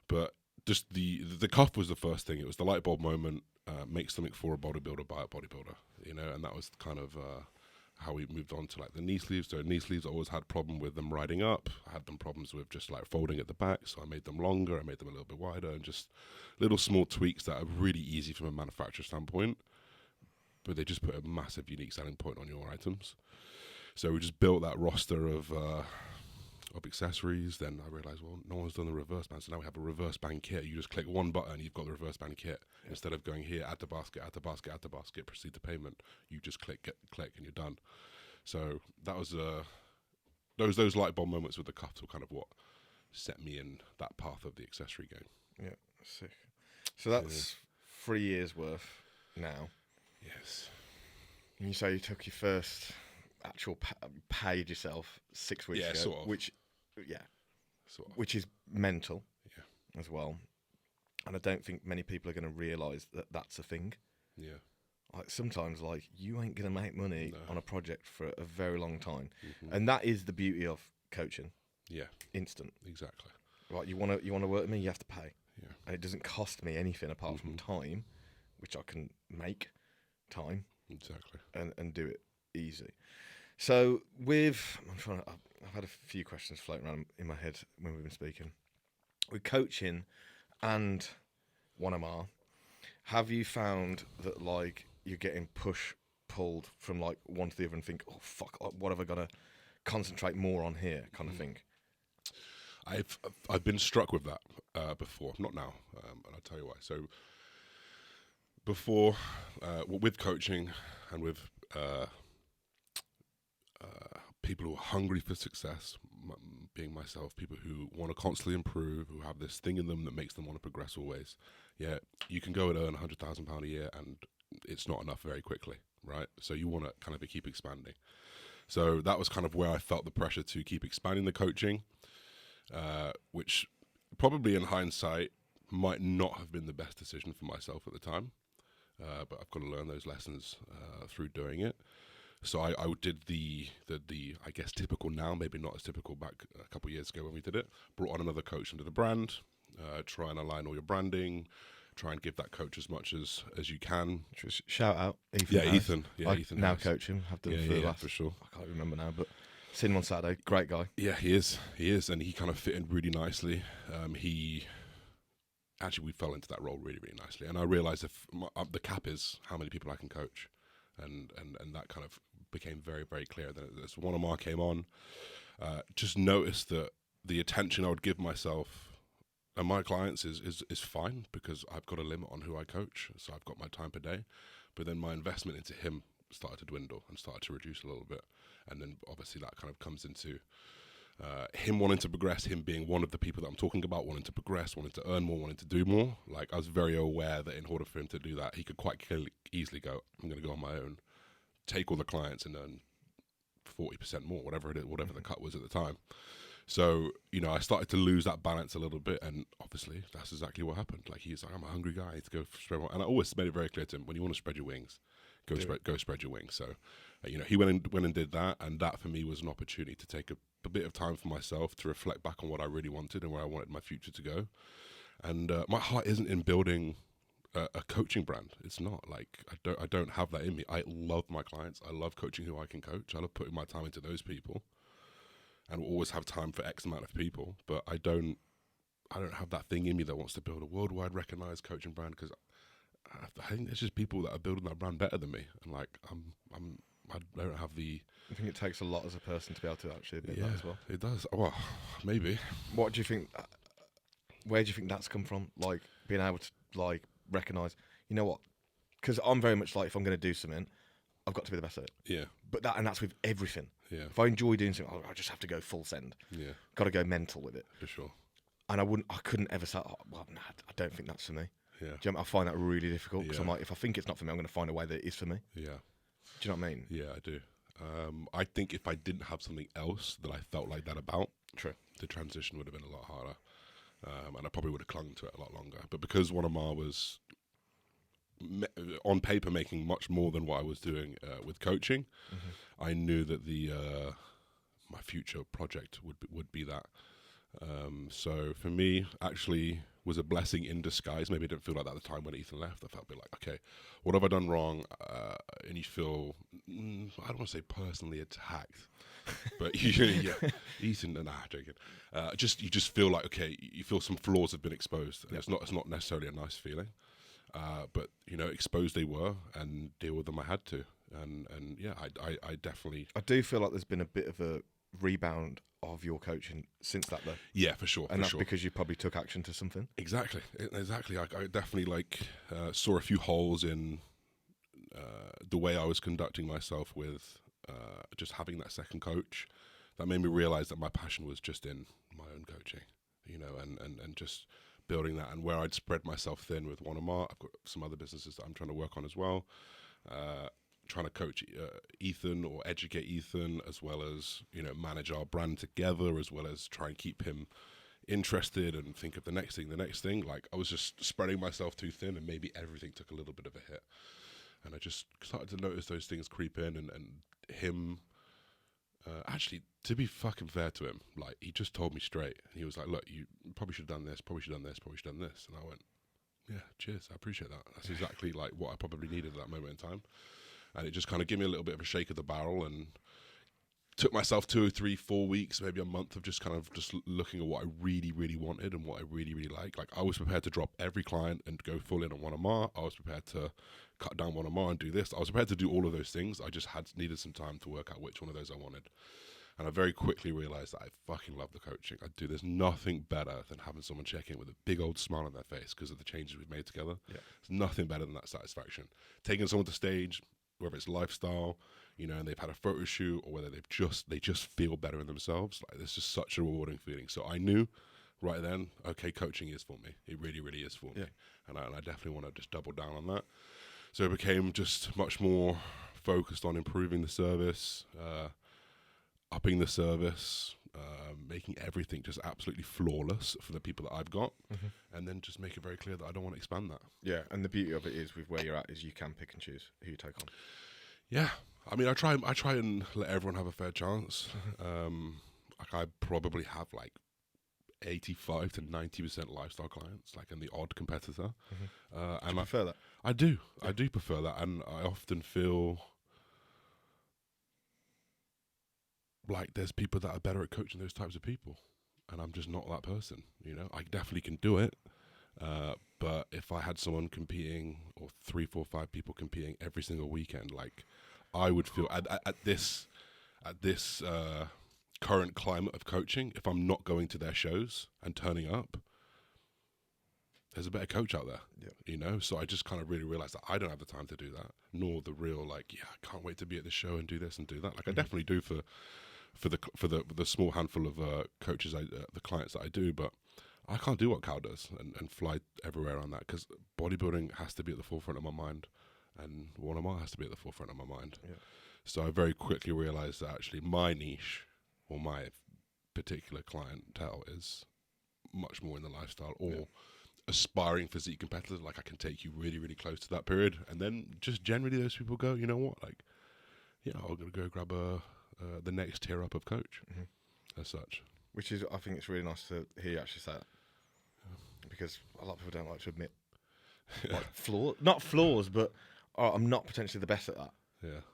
Speaker 2: But just the cuff was the first thing. It was the light bulb moment. Make something for a bodybuilder by a bodybuilder, and that was kind of how we moved on to like the knee sleeves. So knee sleeves, I always had problem with them riding up. I had them problems with just like folding at the back, so I made them longer. I made them a little bit wider, and just little small tweaks that are really easy from a manufacturer standpoint, but they just put a massive unique selling point on your items. So we just built that roster of accessories. Then I realized, well, no one's done the reverse band, so now we have a reverse band kit. You just click one button, you've got the reverse band kit. Instead of going here, add to basket, add to basket, add to basket, proceed to payment, you just click, and you're done. So that was those light bulb moments with the cuffs were kind of what set me in that path of the accessory game.
Speaker 1: Yeah, sick. So that's 3 years worth now.
Speaker 2: Yes.
Speaker 1: And you say you took your first actual paid yourself 6 weeks ago,
Speaker 2: sort of.
Speaker 1: which is mental,
Speaker 2: yeah,
Speaker 1: as well. And I don't think many people are going to realise that that's a thing.
Speaker 2: Yeah.
Speaker 1: Like sometimes, like you ain't going to make money on a project for a very long time,
Speaker 2: Mm-hmm.
Speaker 1: and that is the beauty of coaching.
Speaker 2: Yeah.
Speaker 1: Instant.
Speaker 2: Exactly.
Speaker 1: Like you want to work with me, you have to pay.
Speaker 2: Yeah.
Speaker 1: And it doesn't cost me anything apart from time, which I can make time.
Speaker 2: Exactly.
Speaker 1: And do it easy. So I've had a few questions floating around in my head when we've been speaking. With coaching and 1MR, have you found that like you're getting pulled from like one to the other and think, oh fuck, like, what have I got to concentrate more on here, kind of thing?
Speaker 2: I've been struck with that before, not now, and I'll tell you why. So before, with coaching and with people who are hungry for success, being myself, people who want to constantly improve, who have this thing in them that makes them want to progress always. Yeah, you can go and earn £100,000 a year, and it's not enough very quickly, right? So you want to kind of keep expanding. So that was kind of where I felt the pressure to keep expanding the coaching, which probably in hindsight might not have been the best decision for myself at the time. But I've got to learn those lessons through doing it. So I did the I guess typical now, maybe not as typical back a couple of years ago when we did it. Brought on another coach under the brand, try and align all your branding, try and give that coach as much as you can.
Speaker 1: Shout out Ethan.
Speaker 2: Yeah,
Speaker 1: Harris.
Speaker 2: Ethan. Yeah,
Speaker 1: I
Speaker 2: Ethan.
Speaker 1: now
Speaker 2: Harris.
Speaker 1: coach him. Have done
Speaker 2: For sure.
Speaker 1: I can't remember now, but seen him on Saturday. Great guy.
Speaker 2: Yeah, he is, and he kind of fit in really nicely. We fell into that role really, really nicely, and I realised the cap is how many people I can coach, and that kind of became very, very clear. Then as 1MR came on, just noticed that the attention I would give myself and my clients is fine, because I've got a limit on who I coach, so I've got my time per day, but then my investment into him started to dwindle and started to reduce a little bit, and then obviously that kind of comes into him wanting to progress, him being one of the people that I'm talking about, wanting to progress, wanting to earn more, wanting to do more. Like, I was very aware that in order for him to do that, he could quite easily go, I'm going to go on my own, take all the clients and earn 40% more, whatever the cut was at the time. So, I started to lose that balance a little bit, and obviously that's exactly what happened. Like, he's like, I'm a hungry guy, I need to go spread my, and I always made it very clear to him, when you want to spread your wings, go spread your wings. So, he went and did that, and that for me was an opportunity to take a bit of time for myself to reflect back on what I really wanted and where I wanted my future to go. And my heart isn't in building a coaching brand. It's not. Like, I don't have that in me. I love my clients. I love coaching who I can coach. I love putting my time into those people, and will always have time for X amount of people. But I don't have that thing in me that wants to build a worldwide recognized coaching brand, because I think there's just people that are building that brand better than me, and like I don't have the.
Speaker 1: I think it takes a lot as a person to be able to actually admit that as well.
Speaker 2: It does. Well, maybe.
Speaker 1: What do you think? Where do you think that's come from? Like, being able to like recognise, you know what? Because I'm very much like, if I'm going to do something, I've got to be the best at it.
Speaker 2: Yeah.
Speaker 1: But that's with everything.
Speaker 2: Yeah.
Speaker 1: If I enjoy doing something, I just have to go full send.
Speaker 2: Yeah.
Speaker 1: Got to go mental with it.
Speaker 2: For sure.
Speaker 1: And I couldn't ever say, oh, well, nah, I don't think that's for me.
Speaker 2: Yeah.
Speaker 1: Do you know what I mean? I find that really difficult, because
Speaker 2: Yeah.
Speaker 1: I'm like, if I think it's not for me, I'm going to find a way that it is for me.
Speaker 2: Yeah.
Speaker 1: Do you know what I mean?
Speaker 2: Yeah, I do. I think if I didn't have something else that I felt like that about,
Speaker 1: True.
Speaker 2: the transition would have been a lot harder, and I probably would have clung to it a lot longer. But because 1MR was on paper making much more than what I was doing with coaching, I knew that my future project would be that. So for me, actually, was a blessing in disguise. Maybe I didn't feel like that at the time when Ethan left. I felt a bit like, okay, what have I done wrong? And you feel, I don't want to say personally attacked, but Ethan, nah, joking. You just feel like, okay, you feel some flaws have been exposed. And it's not necessarily a nice feeling, but exposed they were, and deal with them I had to. And yeah, I definitely.
Speaker 1: I do feel like there's been a bit of a rebound of your coaching since that, though.
Speaker 2: Yeah, for sure.
Speaker 1: And that's because you probably took action to something.
Speaker 2: Exactly. I definitely saw a few holes in the way I was conducting myself with just having that second coach. That made me realize that my passion was just in my own coaching, and just building that, and where I'd spread myself thin with 1MR. I've got some other businesses that I'm trying to work on as well. Trying to coach Ethan or educate Ethan, as well as manage our brand together, as well as try and keep him interested and think of the next thing. Like, I was just spreading myself too thin, and maybe everything took a little bit of a hit. And I just started to notice those things creep in, and him. Actually, to be fucking fair to him, like, he just told me straight. He was like, "Look, you probably should have done this. Probably should have done this. Probably should have done this." And I went, "Yeah, cheers. I appreciate that. That's exactly like what I probably needed at that moment in time." And it just kind of gave me a little bit of a shake of the barrel, and took myself 2 or 3, 4 weeks, maybe a month of just looking at what I really, really wanted and what I really, really like. Like, I was prepared to drop every client and go full in on one MR. I was prepared to cut down one MR and do this. I was prepared to do all of those things. I just needed some time to work out which one of those I wanted. And I very quickly realized that I fucking love the coaching. There's nothing better than having someone check in with a big old smile on their face because of the changes we've made together.
Speaker 1: Yeah.
Speaker 2: There's nothing better than that satisfaction. Taking someone to stage, whether it's lifestyle, and they've had a photo shoot, or whether they just feel better in themselves. Like, it's just such a rewarding feeling. So I knew right then, okay, coaching is for me. It really, really is for me. And I definitely want to just double down on that. So it became just much more focused on improving the service, upping the service, making everything just absolutely flawless for the people that I've got, and then just make it very clear that I don't want to expand that.
Speaker 1: Yeah, and the beauty of it is with where you're at is you can pick and choose who you take on.
Speaker 2: Yeah, I mean, I try and let everyone have a fair chance. Like, I probably have like 85 to 90% lifestyle clients, like, and the odd competitor.
Speaker 1: And I prefer that.
Speaker 2: I do prefer that, and I often feel like there's people that are better at coaching those types of people, and I'm just not that person. I definitely can do it, but if I had someone competing, or 3, 4, 5 people competing every single weekend, like, I would feel at this current climate of coaching, if I'm not going to their shows and turning up, there's a better coach out there. So I just kind of really realized that I don't have the time to do that, nor the real, like, I can't wait to be at the show and do this and do that. Like, I definitely do for the small handful of coaches, the clients that I do, but I can't do what Cal does and fly everywhere on that, because bodybuilding has to be at the forefront of my mind, and 1MR has to be at the forefront of my mind. So I very quickly realized that actually my niche, or my particular clientele, is much more in the lifestyle or aspiring physique competitors. Like, I can take you really, really close to that period, and then just generally those people go, you know what, like, I'm gonna go grab the next tier up of coach, as such.
Speaker 1: Which is, I think it's really nice to hear you actually say that, because a lot of people don't like to admit like not flaws, but I'm not potentially the best at that.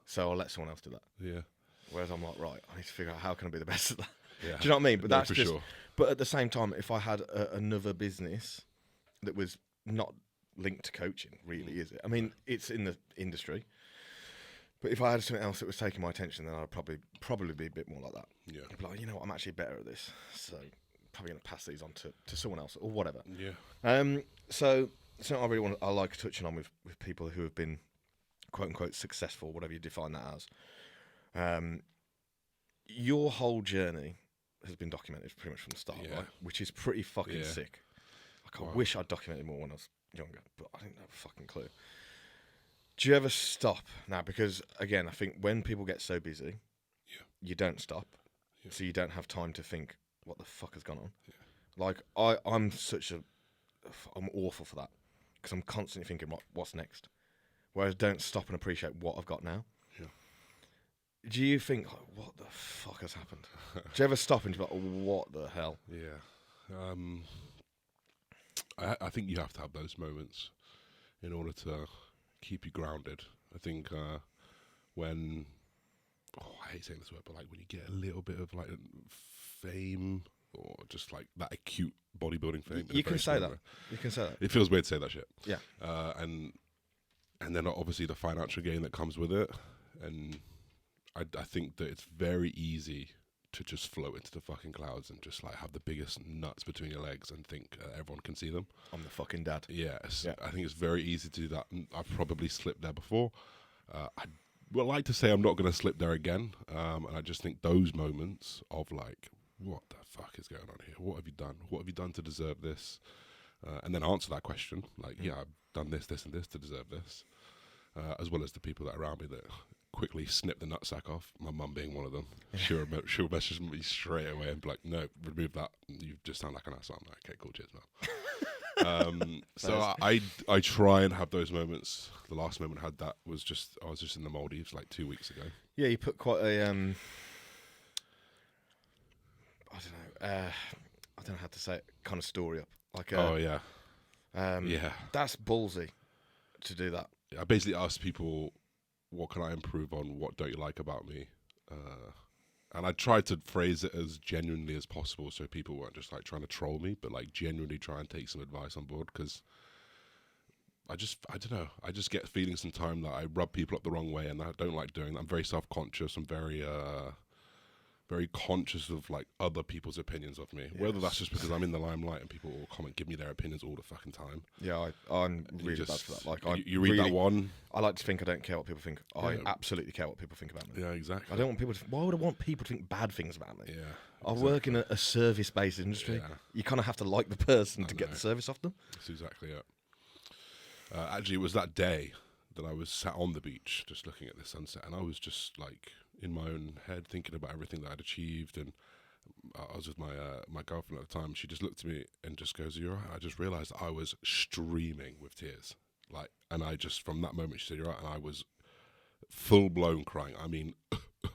Speaker 1: So I'll let someone else do that. Whereas I'm like, right, I need to figure out how can I be the best at that. Do you know what I mean? But that's just. Sure. But at the same time, if I had another business that was not linked to coaching, really, is it? I mean, it's in the industry. But if I had something else that was taking my attention, then I'd probably be a bit more like that. I'd be like, you know what, I'm actually better at this, so probably going to pass these on to someone else or whatever. So something I like touching on with people who have been quote unquote successful, whatever you define that as. Your whole journey has been documented pretty much from the start, right? Which is pretty fucking sick. Like, I wish I'd documented more when I was younger, but I didn't have a fucking clue. Do you ever stop now? Because, again, I think when people get so busy, you don't stop. So you don't have time to think, what the fuck has gone on? Like, I'm awful for that, because I'm constantly thinking, what's next? Whereas don't stop and appreciate what I've got now. Do you think, like, what the fuck has happened? Do you ever stop and be like, what the hell?
Speaker 2: I think you have to have those moments in order to keep you grounded. I think when, I hate saying this word, but like when you get a little bit of like fame, or just like that acute bodybuilding fame.
Speaker 1: You can say that. You can say that.
Speaker 2: It feels weird to say that shit. And then obviously the financial gain that comes with it. And I think that it's very easy to just float into the fucking clouds and just like have the biggest nuts between your legs and think everyone can see them.
Speaker 1: I'm the fucking dad.
Speaker 2: Yes. I think it's very easy to do that. I've probably slipped there before. I would like to say I'm not going to slip there again. And I just think those moments of like, what the fuck is going on here? What have you done? What have you done to deserve this? And then answer that question. Like, I've done this, this, and this to deserve this. As well as the people that are around me that quickly snip the nutsack off. My mum being one of them. She'll message me straight away and be like, no, remove that. You just sound like an asshole. I'm like, okay, cool, cheers, man. So I try and have those moments. The last moment I had that was I was just in the Maldives like 2 weeks ago.
Speaker 1: Yeah, you put quite a I don't know how to say it, kind of story up. Like that's ballsy to do that.
Speaker 2: I basically asked people, what can I improve on? What don't you like about me? And I tried to phrase it as genuinely as possible so people weren't just like trying to troll me, but like genuinely try and take some advice on board, because I don't know. I just get feelings sometimes that I rub people up the wrong way, and I don't like doing that. I'm very self-conscious. I'm very conscious of like other people's opinions of me. Yes. Whether that's just because I'm in the limelight and people will comment, give me their opinions all the fucking time.
Speaker 1: Yeah, I'm really bad for that. Like,
Speaker 2: you read that one.
Speaker 1: I like to think I don't care what people think. I absolutely care what people think about me.
Speaker 2: Yeah, exactly.
Speaker 1: I don't want people to. Why would I want people to think bad things about me?
Speaker 2: Yeah.
Speaker 1: I work in a service-based industry. Yeah. You kind of have to like the person to get the service off them.
Speaker 2: That's exactly it. Actually, it was that day that I was sat on the beach just looking at the sunset, and I was just like in my own head thinking about everything that I'd achieved. And I was with my girlfriend at the time. She just looked at me and just goes, "You're right." I just realised I was streaming with tears. Like, and I just, from that moment, she said, "You're right," and I was full blown crying. I mean,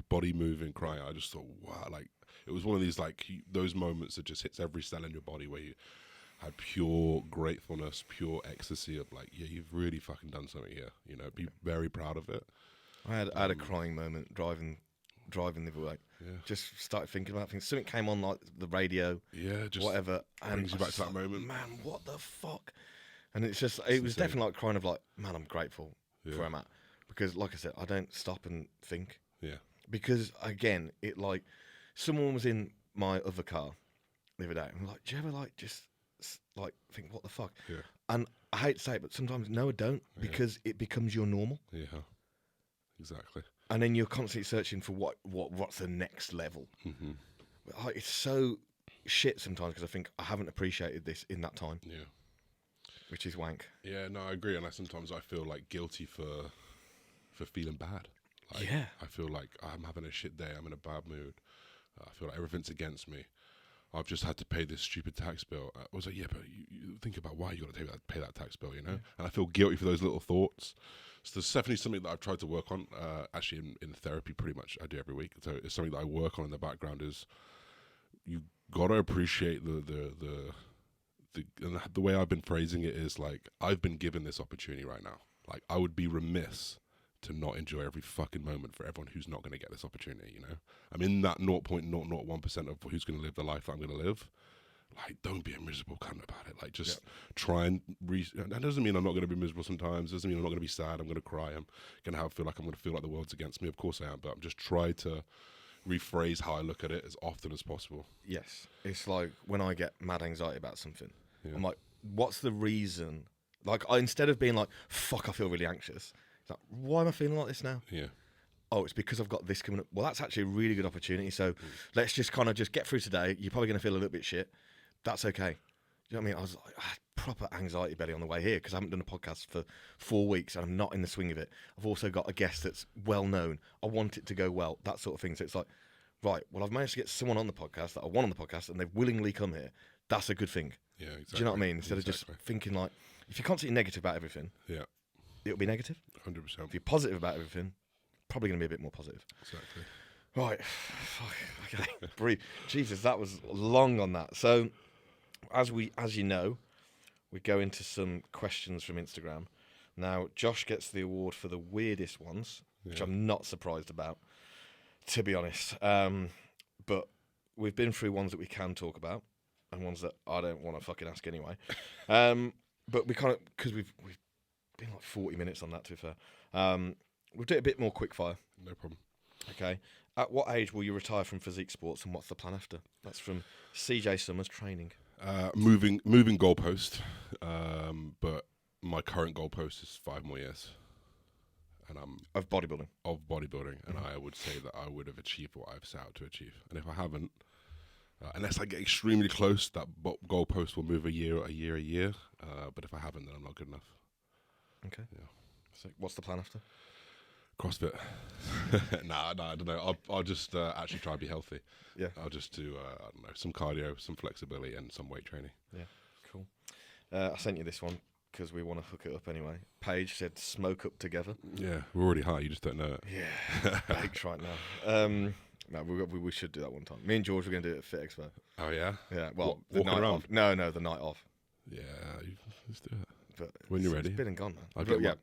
Speaker 2: body moving, crying. I just thought, wow, like it was one of these like those moments that just hits every cell in your body where you had pure gratefulness, pure ecstasy of like, yeah, you've really fucking done something here. You know, be very proud of it.
Speaker 1: I had a crying moment driving the other way. Yeah. Just started thinking about things. Something came on like the radio,
Speaker 2: just
Speaker 1: whatever, and
Speaker 2: brings you back to that moment.
Speaker 1: Man, what the fuck? And it's just, it was definitely like crying of like, man, I'm grateful for where I'm at, because like I said, I don't stop and think.
Speaker 2: Yeah.
Speaker 1: Because again, it like someone was in my other car the other day, and I'm like, do you ever like just like think what the fuck?
Speaker 2: Yeah.
Speaker 1: And I hate to say it, but sometimes no, I don't, because it becomes your normal.
Speaker 2: Yeah. Exactly.
Speaker 1: And then you're constantly searching for what's the next level. Mm-hmm. It's so shit sometimes because I think I haven't appreciated this in that time.
Speaker 2: Yeah.
Speaker 1: Which is wank.
Speaker 2: Yeah, no, I agree. And sometimes I feel like guilty for feeling bad. Like,
Speaker 1: yeah.
Speaker 2: I feel like I'm having a shit day. I'm in a bad mood. I feel like everything's against me. I've just had to pay this stupid tax bill. I was like, yeah, but you think about why you got to pay that tax bill, you know? Yeah. And I feel guilty for those little thoughts. So there's definitely something that I've tried to work on. Actually, in therapy, pretty much I do every week. So it's something that I work on in the background. Is you got to appreciate the way I've been phrasing it is like, I've been given this opportunity right now. Like, I would be remiss to not enjoy every fucking moment for everyone who's not going to get this opportunity, you know? I'm in that 0.001% of who's going to live the life that I'm going to live. Like, don't be a miserable cunt about it. Like, just try and... that doesn't mean I'm not going to be miserable sometimes. Doesn't mean I'm not going to be sad. I'm going to cry. I'm going to feel like I'm going to feel like the world's against me. Of course I am. But I'm just trying to rephrase how I look at it as often as possible.
Speaker 1: Yes. It's like when I get mad anxiety about something, I'm like, what's the reason? Like, instead of being like, fuck, I feel really anxious. It's like, why am I feeling like this now?
Speaker 2: Yeah.
Speaker 1: Oh, it's because I've got this coming up. Well, that's actually a really good opportunity. So let's just kind of just get through today. You're probably going to feel a little bit shit. That's okay. You know what I mean? I was like, I had proper anxiety belly on the way here because I haven't done a podcast for 4 weeks and I'm not in the swing of it. I've also got a guest that's well known. I want it to go well, that sort of thing. So it's like, right, well, I've managed to get someone on the podcast that I want on the podcast and they've willingly come here. That's a good thing.
Speaker 2: Yeah, exactly.
Speaker 1: Do you know what I mean? Instead of just thinking like, if you're constantly negative about everything, it'll be negative.
Speaker 2: 100%.
Speaker 1: If you're positive about everything, probably going to be a bit more positive.
Speaker 2: Exactly.
Speaker 1: Right. Okay. Breathe. Jesus, that was long on that. So, as you know, we go into some questions from Instagram. Now, Josh gets the award for the weirdest ones, which I'm not surprised about, to be honest. But we've been through ones that we can talk about and ones that I don't want to fucking ask anyway. But we kind of, because we've been like 40 minutes on that, to be fair. We'll do it a bit more quickfire.
Speaker 2: No problem.
Speaker 1: Okay. At what age will you retire from physique sports and what's the plan after? That's from CJ Summers Training.
Speaker 2: Moving goalpost, but my current goalpost is 5 more years, and I'm
Speaker 1: of bodybuilding.
Speaker 2: And I would say that I would have achieved what I've set out to achieve. And if I haven't, unless I get extremely close, that goalpost will move a year. But if I haven't, then I'm not good enough.
Speaker 1: Okay. Yeah. So what's the plan after?
Speaker 2: CrossFit. Nah, I don't know. I'll just actually try to be healthy.
Speaker 1: Yeah.
Speaker 2: I'll just do, I don't know, some cardio, some flexibility, and some weight training.
Speaker 1: Yeah, cool. I sent you this one because we want to hook it up anyway. Paige said, smoke up together.
Speaker 2: Yeah, we're already high. You just don't know it.
Speaker 1: Yeah, baked right now. No, we should do that one time. Me and George were going to do it at Fit Expo.
Speaker 2: Oh, yeah?
Speaker 1: Yeah, well,
Speaker 2: the night
Speaker 1: off. No, the night off.
Speaker 2: Yeah, let's do it.
Speaker 1: But
Speaker 2: when you're ready.
Speaker 1: It's been and gone, man.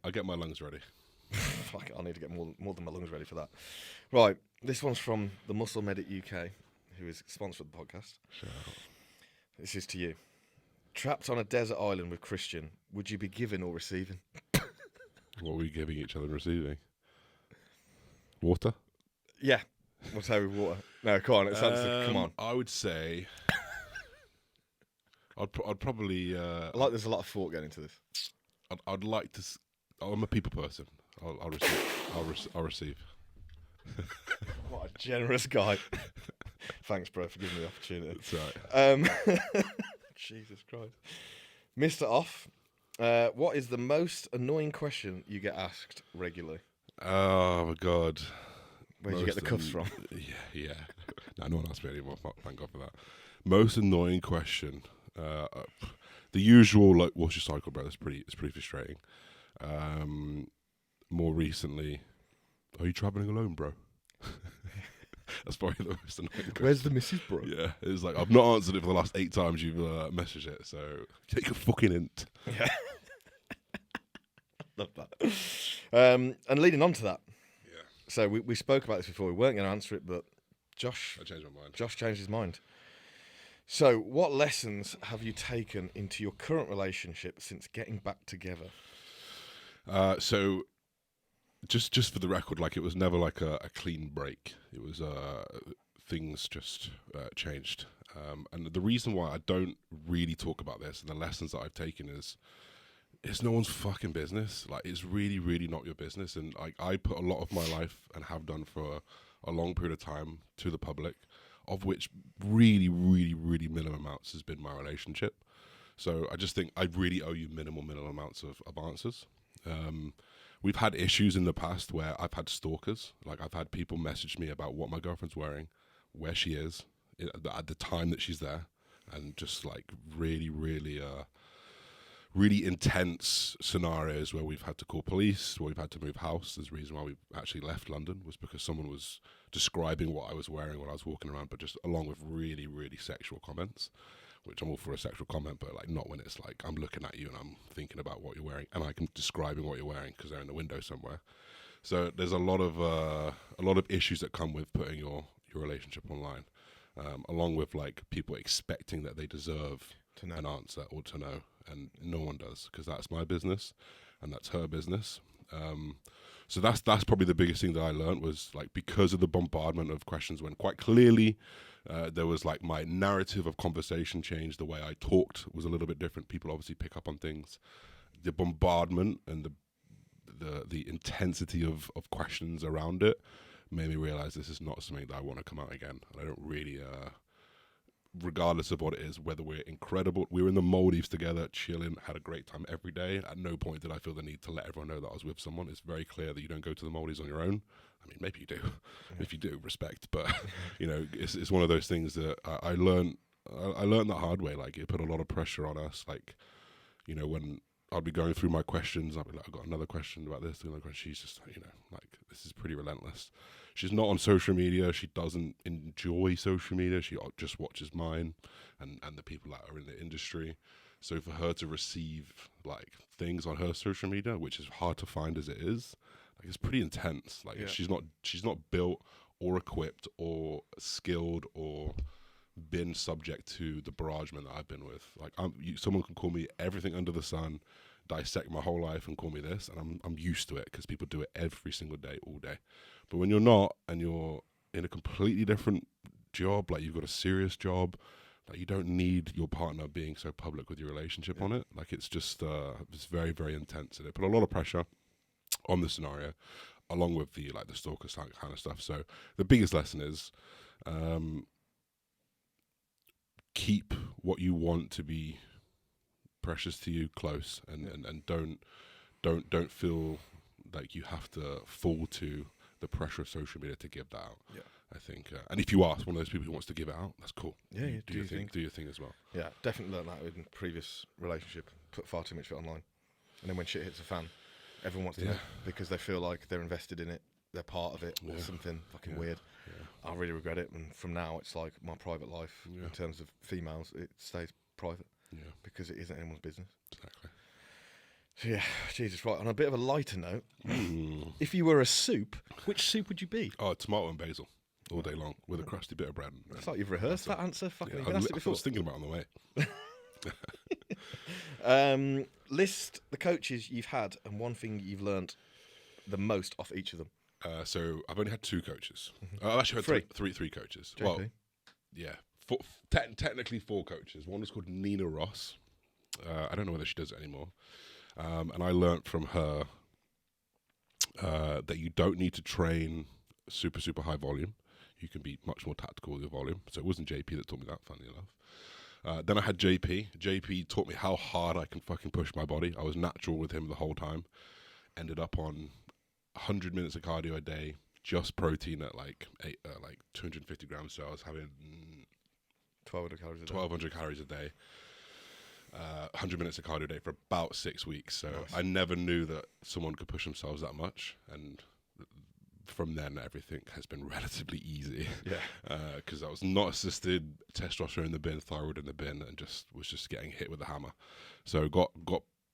Speaker 2: I'll get my lungs ready.
Speaker 1: Fuck it, I need to get more than my lungs ready for that. Right, this one's from the Muscle Medic UK, who is sponsored the podcast.
Speaker 2: Shout out.
Speaker 1: This is to you. Trapped on a desert island with Christian, would you be giving or receiving?
Speaker 2: What are we giving each other and receiving? Water?
Speaker 1: Yeah, we'll say with water. No, come on, it's answer. Come on.
Speaker 2: I would say... I'd probably...
Speaker 1: I like there's a lot of thought going into this.
Speaker 2: I'd like to... I'm a people person. I'll receive. I'll receive.
Speaker 1: What a generous guy. Thanks, bro, for giving me the opportunity.
Speaker 2: That's right.
Speaker 1: Jesus Christ. Mr. Off, what is the most annoying question you get asked regularly?
Speaker 2: Oh, my God.
Speaker 1: Where did you get the cuffs from?
Speaker 2: Yeah. No, no one asked me anymore. Thank God for that. Most annoying question. The usual, like, what's your cycle, bro? It's pretty frustrating. More recently, are you traveling alone, bro? That's probably the most annoying question.
Speaker 1: Where's the missus, bro?
Speaker 2: Yeah, it's like, I've not answered it for the last 8 times you've messaged it, so take a fucking hint.
Speaker 1: Yeah. Love that. And leading on to that,
Speaker 2: Yeah.
Speaker 1: so we spoke about this before. We weren't going to answer it, but
Speaker 2: I changed my mind.
Speaker 1: Josh changed his mind. So, what lessons have you taken into your current relationship since getting back together?
Speaker 2: So, just for the record, like, it was never like a clean break. It was things just changed. And the reason why I don't really talk about this and the lessons that I've taken is it's no one's fucking business. Like, it's really, really not your business. And I put a lot of my life, and have done for a long period of time, to the public, of which really, really, really minimum amounts has been my relationship. So I just think I really owe you minimal amounts of answers. We've had issues in the past where I've had stalkers. Like, I've had people message me about what my girlfriend's wearing, where she is, at the time that she's there, and just like really, really, really intense scenarios where we've had to call police, where we've had to move house. There's a reason why we actually left London was because someone was describing what I was wearing when I was walking around, but just along with really, really sexual comments, which I'm all for a sexual comment, but like not when it's like I'm looking at you and I'm thinking about what you're wearing and I can describing what you're wearing because they're in the window somewhere. So there's a lot of issues that come with putting your relationship online, along with like people expecting that they deserve an answer or to know, and no one does, because that's my business and that's her business. So that's probably the biggest thing that I learned, was like, because of the bombardment of questions, when quite clearly there was like my narrative of conversation changed, the way I talked was a little bit different. People obviously pick up on things. The bombardment and the intensity of questions around it made me realize this is not something that I want to come out again. And I don't really, regardless of what it is, whether we're incredible, we were in the Maldives together, chilling, had a great time every day. At no point did I feel the need to let everyone know that I was with someone. It's very clear that you don't go to the Maldives on your own. I mean, maybe you do. Yeah. If you do, respect. But, you know, it's one of those things that I learned the hard way. Like, it put a lot of pressure on us. Like, you know, when I'd be going through my questions, I'd be like, I've got another question about this, another question. She's just, you know, like, this is pretty relentless. She's not on social media. She doesn't enjoy social media. She just watches mine and the people that are in the industry. So for her to receive like things on her social media, which is hard to find as it is, like, it's pretty intense. Like, she's not built or equipped or skilled or been subject to the barragement that I've been with. Like, someone can call me everything under the sun, dissect my whole life and call me this, and I'm used to it because people do it every single day, all day. But when you're not, and you're in a completely different job, like you've got a serious job, like you don't need your partner being so public with your relationship on it. Like, it's just it's very, very intense, and it put a lot of pressure on the scenario, along with the stalker kind of stuff. So the biggest lesson is keep what you want to be precious to you close, and don't feel like you have to fall to the pressure of social media to give that out. Yeah, I think, and if you are one of those people who wants to give it out, that's cool.
Speaker 1: Yeah,
Speaker 2: do your thing. Do your thing as well.
Speaker 1: Yeah, definitely learned that in previous relationship. Put far too much of it online, and then when shit hits the fan, everyone wants to know because they feel like they're invested in it, they're part of it, or something fucking weird. Yeah. I really regret it, and from now it's like my private life in terms of females, it stays private. Yeah, because it isn't anyone's business.
Speaker 2: Exactly.
Speaker 1: So yeah, Jesus, right. On a bit of a lighter note, If you were a soup, which soup would you be?
Speaker 2: Oh, tomato and basil all day long with a crusty bit of bread.
Speaker 1: It's like you've rehearsed that answer. Fucking,
Speaker 2: Yeah,
Speaker 1: you've been asked it
Speaker 2: I
Speaker 1: before.
Speaker 2: was thinking about it on the way.
Speaker 1: List the coaches you've had and one thing you've learnt the most off each of them.
Speaker 2: So I've only had 2 coaches. I've actually had three coaches.
Speaker 1: JP.
Speaker 2: Well, yeah, technically 4 coaches. One was called Nina Ross. I don't know whether she does it anymore. And I learnt from her that you don't need to train super, super high volume. You can be much more tactical with your volume. So it wasn't JP that taught me that, funnily enough. Then I had JP. JP taught me how hard I can fucking push my body. I was natural with him the whole time. Ended up on 100 minutes of cardio a day, just protein at like 250 grams. So I was having 1,200 calories a day. 100 minutes of cardio a day for about 6 weeks. So nice. I never knew that someone could push themselves that much. And from then, everything has been relatively easy. Yeah. Because I was not assisted, testosterone in the bin, thyroid in the bin, and was just getting hit with a hammer. So got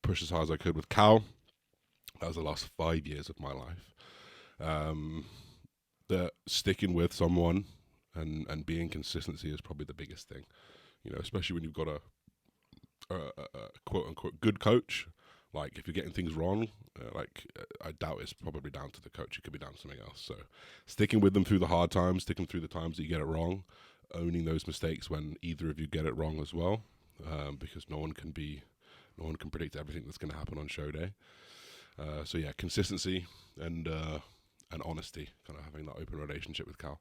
Speaker 2: pushed as hard as I could with Cal. That was the last 5 years of my life. The sticking with someone and being consistency is probably the biggest thing. You know, especially when you've got a quote unquote good coach. Like if you're getting things wrong, I doubt it's probably down to the coach. It could be down to something else. So sticking with them through the hard times, sticking through the times that you get it wrong, owning those mistakes when either of you get it wrong as well, because no one can predict everything that's going to happen on show day. So yeah, consistency and honesty, kind of having that open relationship with Cal,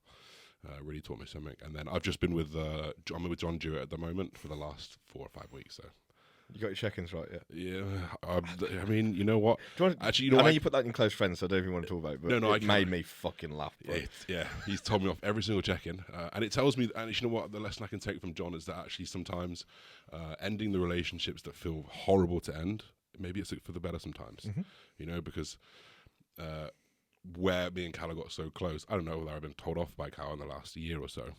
Speaker 2: really taught me something. And then I've just been with I'm with John Jewett at the moment for the last 4 or 5 weeks. So
Speaker 1: you got your check-ins right yet?
Speaker 2: Yeah, I mean, you know what?
Speaker 1: Actually, I know you put that in close friends, so I don't even want to talk about it. But it made me fucking laugh.
Speaker 2: Yeah, he's told me off every single check-in, and it tells me. And you know what? The lesson I can take from John is that actually sometimes ending the relationships that feel horrible to end, maybe it's for the better sometimes. Mm-hmm. You know, because where me and Cal got so close, I don't know whether I've been told off by Cal in the last year or so,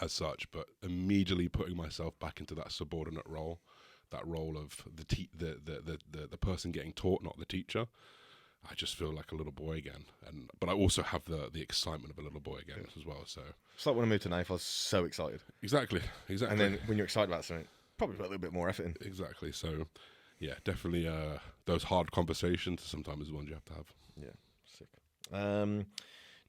Speaker 2: as such, but immediately putting myself back into that subordinate role. That role of the person getting taught, not the teacher. I just feel like a little boy again, but I also have the excitement of a little boy again as well. So
Speaker 1: it's like when I moved to Nath, I was so excited.
Speaker 2: Exactly.
Speaker 1: And then when you're excited about something, probably put a little bit more effort in.
Speaker 2: Exactly. So yeah, definitely those hard conversations sometimes is the ones you have to have.
Speaker 1: Yeah, sick.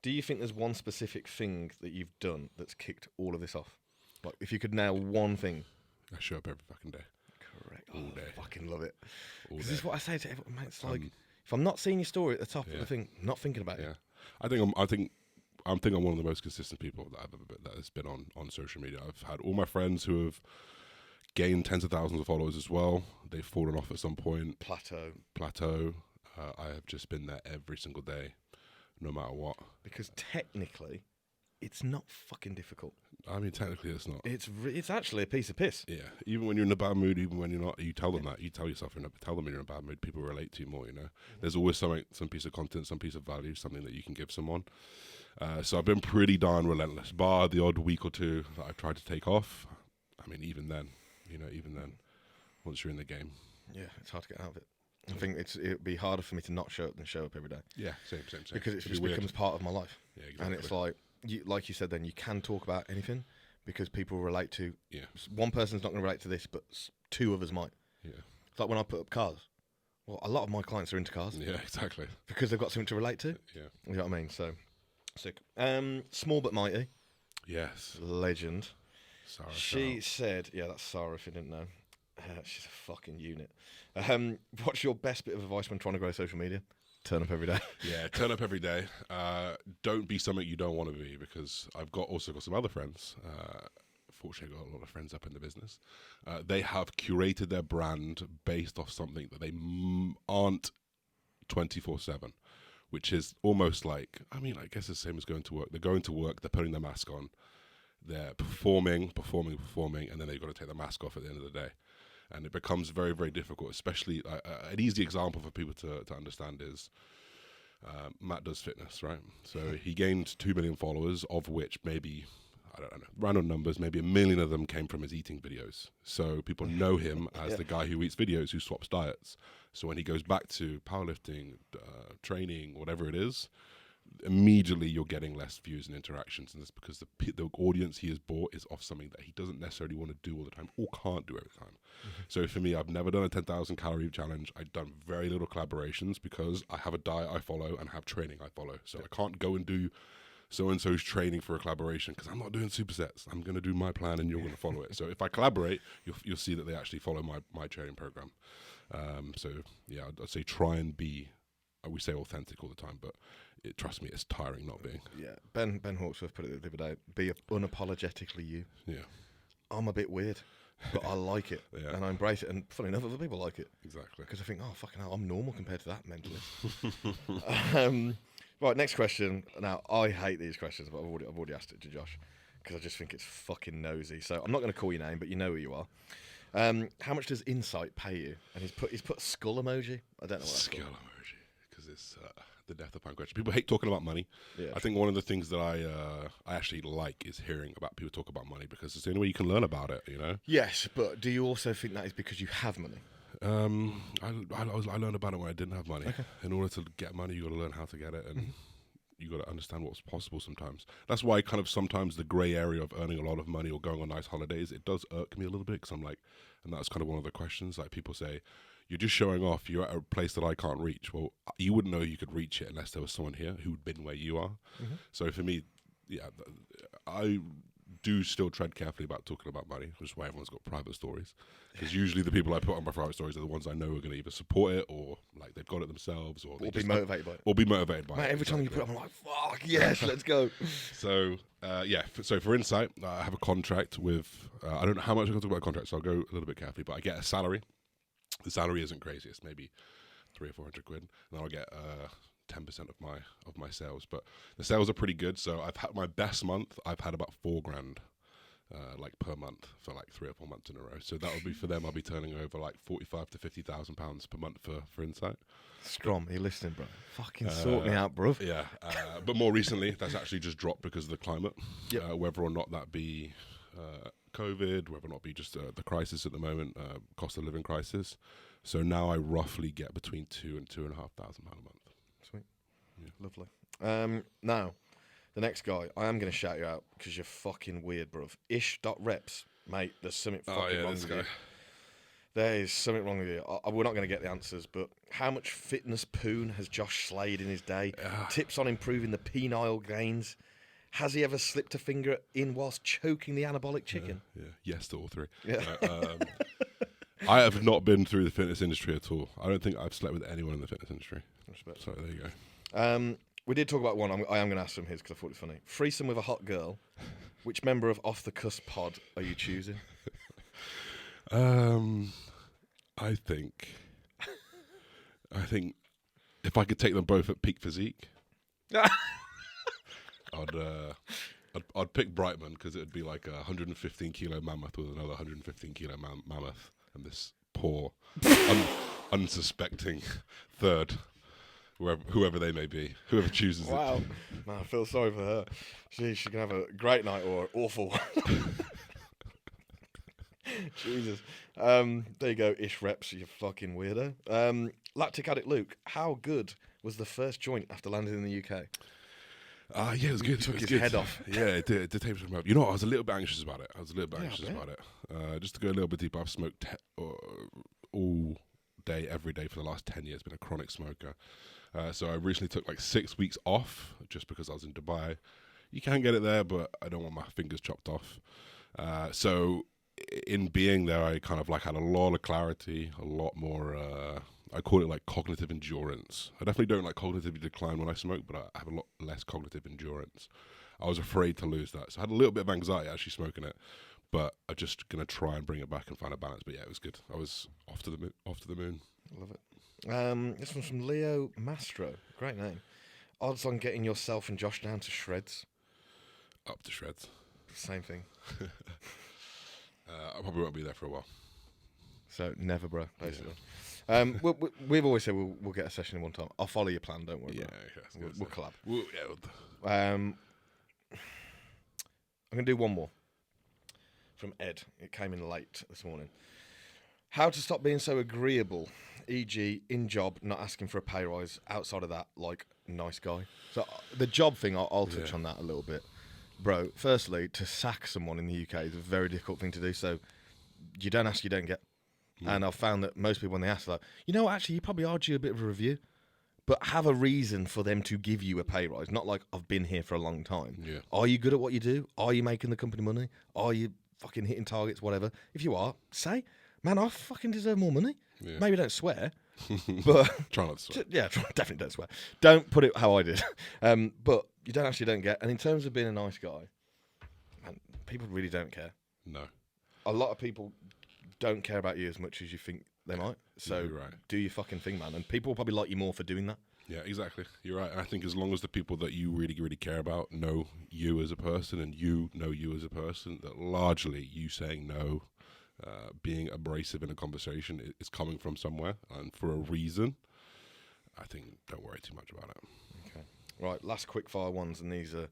Speaker 1: Do you think there's one specific thing that you've done that's kicked all of this off? Like if you could nail one thing.
Speaker 2: I show up every fucking day.
Speaker 1: Correct.
Speaker 2: All day.
Speaker 1: I fucking love it. Because this is what I say to everyone, mate. It's like if I'm not seeing your story at the top of the thing, I'm not thinking about it.
Speaker 2: I think I'm one of the most consistent people that has been on social media. I've had all my friends who have gained tens of thousands of followers as well. They've fallen off at some point. Plateau. I have just been there every single day, no matter what.
Speaker 1: Because technically, it's not fucking difficult.
Speaker 2: I mean, technically, it's not.
Speaker 1: It's actually a piece of piss.
Speaker 2: Yeah, even when you're in a bad mood, even when you're not, you tell them that. You tell yourself, tell them you're in a bad mood. People relate to you more, you know. There's always some piece of content, some piece of value, something that you can give someone. So I've been pretty darn relentless, bar the odd week or two that I've tried to take off. I mean, even then, once you're in the game.
Speaker 1: Yeah, it's hard to get out of it. I think it'd be harder for me to not show up than show up every day.
Speaker 2: Yeah, same.
Speaker 1: Because it just becomes part of my life.
Speaker 2: Yeah, exactly.
Speaker 1: And it's like you said then, you can talk about anything because people relate to...
Speaker 2: Yeah.
Speaker 1: One person's not going to relate to this, but 2 others might.
Speaker 2: Yeah.
Speaker 1: It's like when I put up cars. Well, a lot of my clients are into cars.
Speaker 2: Yeah, exactly.
Speaker 1: Because they've got something to relate to.
Speaker 2: Yeah.
Speaker 1: You know what I mean? So, sick. Small but mighty.
Speaker 2: Yes.
Speaker 1: Legend.
Speaker 2: Sarah.
Speaker 1: She said... Yeah, that's Sarah if you didn't know. She's a fucking unit. What's your best bit of advice when trying to grow social media? Turn up every day.
Speaker 2: Yeah, turn up every day. Don't be something you don't want to be, because I've also got some other friends. Fortunately, I've got a lot of friends up in the business. They have curated their brand based off something that they aren't 24/7, which is almost like, I mean, I guess it's the same as going to work. They're going to work, they're putting their mask on, they're performing, and then they've got to take the mask off at the end of the day. And it becomes very, very difficult, especially an easy example for people to understand is Matt does fitness, right? So he gained 2 million followers, of which maybe, I don't know, random numbers, maybe 1 million of them came from his eating videos. So people know him as the guy who eats videos, who swaps diets. So when he goes back to powerlifting, training, whatever it is, immediately you're getting less views and interactions, and that's because the audience he has bought is off something that he doesn't necessarily want to do all the time or can't do every time. So for me, I've never done a 10,000 calorie challenge. I've done very little collaborations because I have a diet I follow and have training I follow. So I can't go and do so-and-so's training for a collaboration because I'm not doing supersets. I'm going to do my plan and you're going to follow it. So if I collaborate, you'll see that they actually follow my training program. So yeah, I'd say try and be, we say authentic all the time, but trust me, it's tiring not being.
Speaker 1: Yeah, Ben Hawksworth put it the other day, be unapologetically you.
Speaker 2: Yeah.
Speaker 1: I'm a bit weird, but I like it, and I embrace it, and funny enough, other people like it.
Speaker 2: Exactly.
Speaker 1: Because I think, oh, fucking hell, I'm normal compared to that mentally. Right, next question. Now, I hate these questions, but I've already asked it to Josh, because I just think it's fucking nosy. So I'm not going to call your name, but you know who you are. How much does Insight pay you? And he's put a skull emoji. I don't know what that's
Speaker 2: skull emoji, because it's the death of question. People hate talking about money.
Speaker 1: Yeah,
Speaker 2: I think one of the things that I actually like is hearing about people talk about money, because it's the only way you can learn about it. You know.
Speaker 1: Yes, but do you also think that is because you have money?
Speaker 2: I learned about it when I didn't have money.
Speaker 1: Okay.
Speaker 2: In order to get money, you got to learn how to get it, and you got to understand what's possible sometimes. That's why kind of sometimes the grey area of earning a lot of money or going on nice holidays, it does irk me a little bit, because I'm like, and that's kind of one of the questions, like people say, you're just showing off, you're at a place that I can't reach. Well, you wouldn't know you could reach it unless there was someone here who'd been where you are. So for me, yeah, I do still tread carefully about talking about money, which is why everyone's got private stories. Because usually the people I put on my private stories are the ones I know are going to either support it, or like they've got it themselves, or
Speaker 1: be motivated by it.
Speaker 2: Or be motivated by it.
Speaker 1: Every time you put it, I'm like, fuck, yes, let's go.
Speaker 2: So, so for Insight, I have a contract with, I don't know how much I'm going to talk about contracts, so I'll go a little bit carefully, but I get a salary. The salary isn't crazy, it's maybe 300 or 400 quid, and then I'll get 10% of my sales. But the sales are pretty good, so I've had my best month, I've had about $4,000 like per month for like 3 or 4 months in a row. So that would be for them, I'll be turning over like 45 to 50,000 pounds per month for Insight.
Speaker 1: Strom, are you listening, bro? Fucking sort me out, bro.
Speaker 2: Yeah, but more recently, that's actually just dropped because of the climate.
Speaker 1: Yep.
Speaker 2: Whether or not that be COVID, whether or not be just the crisis at the moment, cost of living crisis. So now I roughly get between £2,000 and £2,500 a month.
Speaker 1: Sweet. Yeah. Lovely. Now, the next guy, I am going to shout you out because you're fucking weird, bruv. Ish.reps, mate, there's something fucking wrong with you. There is something wrong with you. We're not going to get the answers, but how much fitness poon has Josh slayed in his day? Tips on improving the penile gains. Has he ever slipped a finger in whilst choking the anabolic chicken?
Speaker 2: Yeah. Yes to all three.
Speaker 1: Yeah.
Speaker 2: I have not been through the fitness industry at all. I don't think I've slept with anyone in the fitness industry.
Speaker 1: Respect.
Speaker 2: So there you go.
Speaker 1: We did talk about one. I am going to ask him his because I thought it was funny. Threesome with a hot girl. Which member of Off the Cusp pod are you choosing?
Speaker 2: I think if I could take them both at peak physique, I'd pick Bridgman, because it would be like a 115 kilo mammoth with another 115 kilo mammoth, and this poor, unsuspecting third, whoever they may be, whoever chooses it.
Speaker 1: Wow, man, I feel sorry for her. She can have a great night or an awful one. Jesus. There you go, Ish Reps, you fucking weirdo. Lactic Addict Luke, how good was the first joint after landing in the UK?
Speaker 2: Yeah, it was good.
Speaker 1: Took
Speaker 2: it was
Speaker 1: his
Speaker 2: good.
Speaker 1: head off.
Speaker 2: Yeah, it did. It taped him up. You know what? I was a little bit anxious about it. Just to go a little bit deeper, I've smoked all day, every day for the last 10 years. Been a chronic smoker. So I recently took like 6 weeks off just because I was in Dubai. You can get it there, but I don't want my fingers chopped off. So in being there, I kind of like had a lot of clarity, a lot more. I call it like cognitive endurance. I definitely don't like cognitive decline when I smoke, but I have a lot less cognitive endurance. I was afraid to lose that, so I had a little bit of anxiety actually smoking it. But I'm just gonna try and bring it back and find a balance. But yeah, it was good. I was off to the moon.
Speaker 1: Love it. This one's from Leo Mastro. Great name. Odds on getting yourself and Josh down to shreds?
Speaker 2: Up to shreds.
Speaker 1: Same thing.
Speaker 2: I probably won't be there for a while.
Speaker 1: So never, bro. Basically. We've always said we'll get a session in one time. I'll follow your plan. Don't worry.
Speaker 2: Yeah,
Speaker 1: we'll collab. I'm going to do one more from Ed. It came in late this morning. How to stop being so agreeable, e.g. in job, not asking for a pay rise. Outside of that, like, nice guy. So the job thing, I'll touch on that a little bit. Bro, firstly, to sack someone in the UK is a very difficult thing to do. So you don't ask, you don't get. And I've found that most people, when they ask, like, you know, actually, you probably are due a bit of a review. But have a reason for them to give you a pay rise. Not like, I've been here for a long time.
Speaker 2: Yeah.
Speaker 1: Are you good at what you do? Are you making the company money? Are you fucking hitting targets, whatever? If you are, say, man, I fucking deserve more money.
Speaker 2: Yeah.
Speaker 1: Maybe don't swear. But
Speaker 2: Try not to swear.
Speaker 1: yeah, definitely don't swear. Don't put it how I did. But you don't get. And in terms of being a nice guy, man, people really don't care.
Speaker 2: No.
Speaker 1: A lot of people don't care about you as much as you think they might. So
Speaker 2: You're right.
Speaker 1: do your fucking thing, man. And people will probably like you more for doing that.
Speaker 2: Yeah, exactly. You're right. And I think as long as the people that you really, really care about know you as a person and you know you as a person, that largely you saying no, being abrasive in a conversation is coming from somewhere and for a reason, I think don't worry too much about it.
Speaker 1: Okay. Right, last quick fire ones, and these are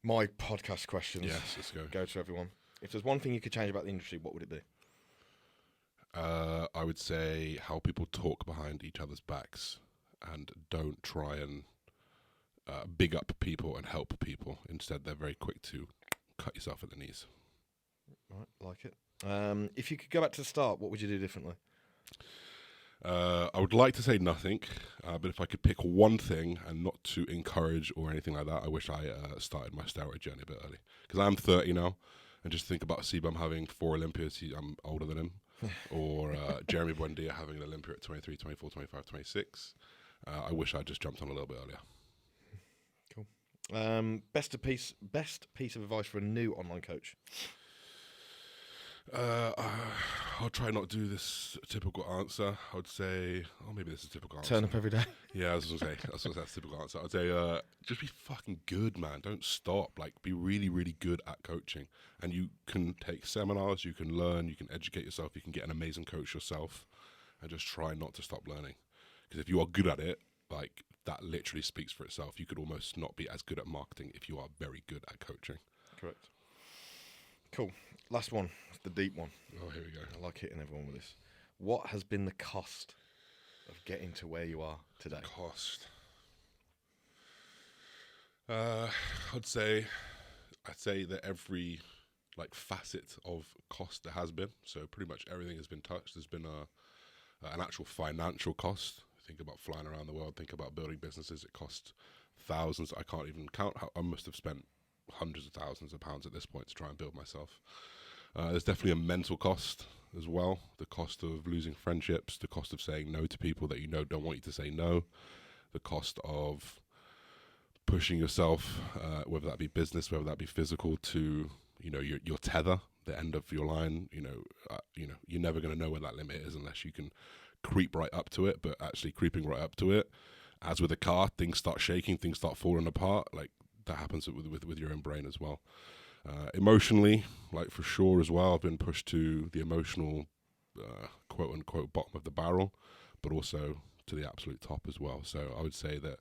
Speaker 1: my podcast questions.
Speaker 2: Yes, let's go.
Speaker 1: Go to everyone. If there's one thing you could change about the industry, what would it be?
Speaker 2: I would say how people talk behind each other's backs and don't try and big up people and help people. Instead, they're very quick to cut yourself at the knees.
Speaker 1: Right, like it. If you could go back to the start, what would you do differently?
Speaker 2: I would like to say nothing, but if I could pick one thing and not to encourage or anything like that, I wish I started my steroid journey a bit early. Because I'm 30 now, and just think about Sebum having 4 Olympiads, I'm older than him. Or Jeremy Buendia having an Olympia at 23, 24, 25, 26. I wish I'd just jumped on a little bit earlier.
Speaker 1: Cool. Best piece of advice for a new online coach?
Speaker 2: I'll try not to do this typical answer. I would say, maybe this is a typical answer.
Speaker 1: Turn up every day.
Speaker 2: Yeah, I was going to say, that's a typical answer. I'd say, just be fucking good, man. Don't stop. Like, be really, really good at coaching. And you can take seminars, you can learn, you can educate yourself, you can get an amazing coach yourself, and just try not to stop learning. Because if you are good at it, like, that literally speaks for itself. You could almost not be as good at marketing if you are very good at coaching.
Speaker 1: Correct. Cool. Last one, the deep one.
Speaker 2: Oh, here we go.
Speaker 1: I like hitting everyone with this. What has been the cost of getting to where you are today?
Speaker 2: Cost. I'd say that every facet of cost there has been. So pretty much everything has been touched. There's been an actual financial cost. Think about flying around the world. Think about building businesses. It costs thousands. I can't even count how I must have spent hundreds of thousands of pounds at this point to try and build myself. There's definitely a mental cost as well. The cost of losing friendships, the cost of saying no to people that you know don't want you to say no, the cost of pushing yourself, whether that be business, whether that be physical, to your tether, the end of your line. You're never going to know where that limit is unless you can creep right up to it. But actually creeping right up to it, as with a car, things start shaking, things start falling apart. Like, that happens with your own brain as well. Emotionally, for sure as well, I've been pushed to the emotional quote unquote bottom of the barrel, but also to the absolute top as well. So I would say that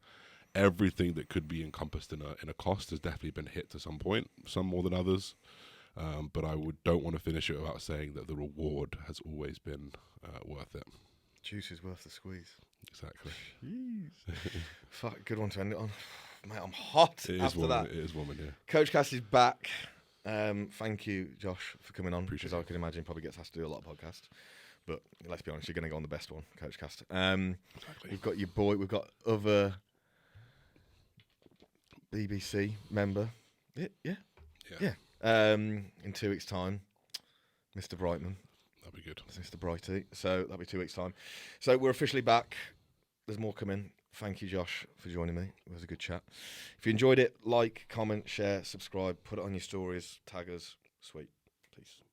Speaker 2: everything that could be encompassed in a cost has definitely been hit to some point, some more than others. But I don't want to finish it without saying that the reward has always been worth it.
Speaker 1: Juice is worth the squeeze.
Speaker 2: Exactly.
Speaker 1: Jeez. Fuck, good one to end it on. Mate, I'm hot after that.
Speaker 2: It is woman, yeah.
Speaker 1: Coachcast is back. Thank you, Josh, for coming on.
Speaker 2: Appreciate
Speaker 1: because
Speaker 2: it.
Speaker 1: I can imagine probably gets asked to do a lot of podcasts. But let's be honest, you're going to go on the best one, Coachcast.
Speaker 2: Exactly.
Speaker 1: We've got your boy. We've got other BBC member. Yeah. In 2 weeks' time, Mr. Brightman.
Speaker 2: That'd be good.
Speaker 1: Mr. Brighty. So that'll be 2 weeks' time. So we're officially back. There's more coming. Thank you, Josh, for joining me. It was a good chat. If you enjoyed it, like, comment, share, subscribe, put it on your stories, tag us. Sweet. Peace.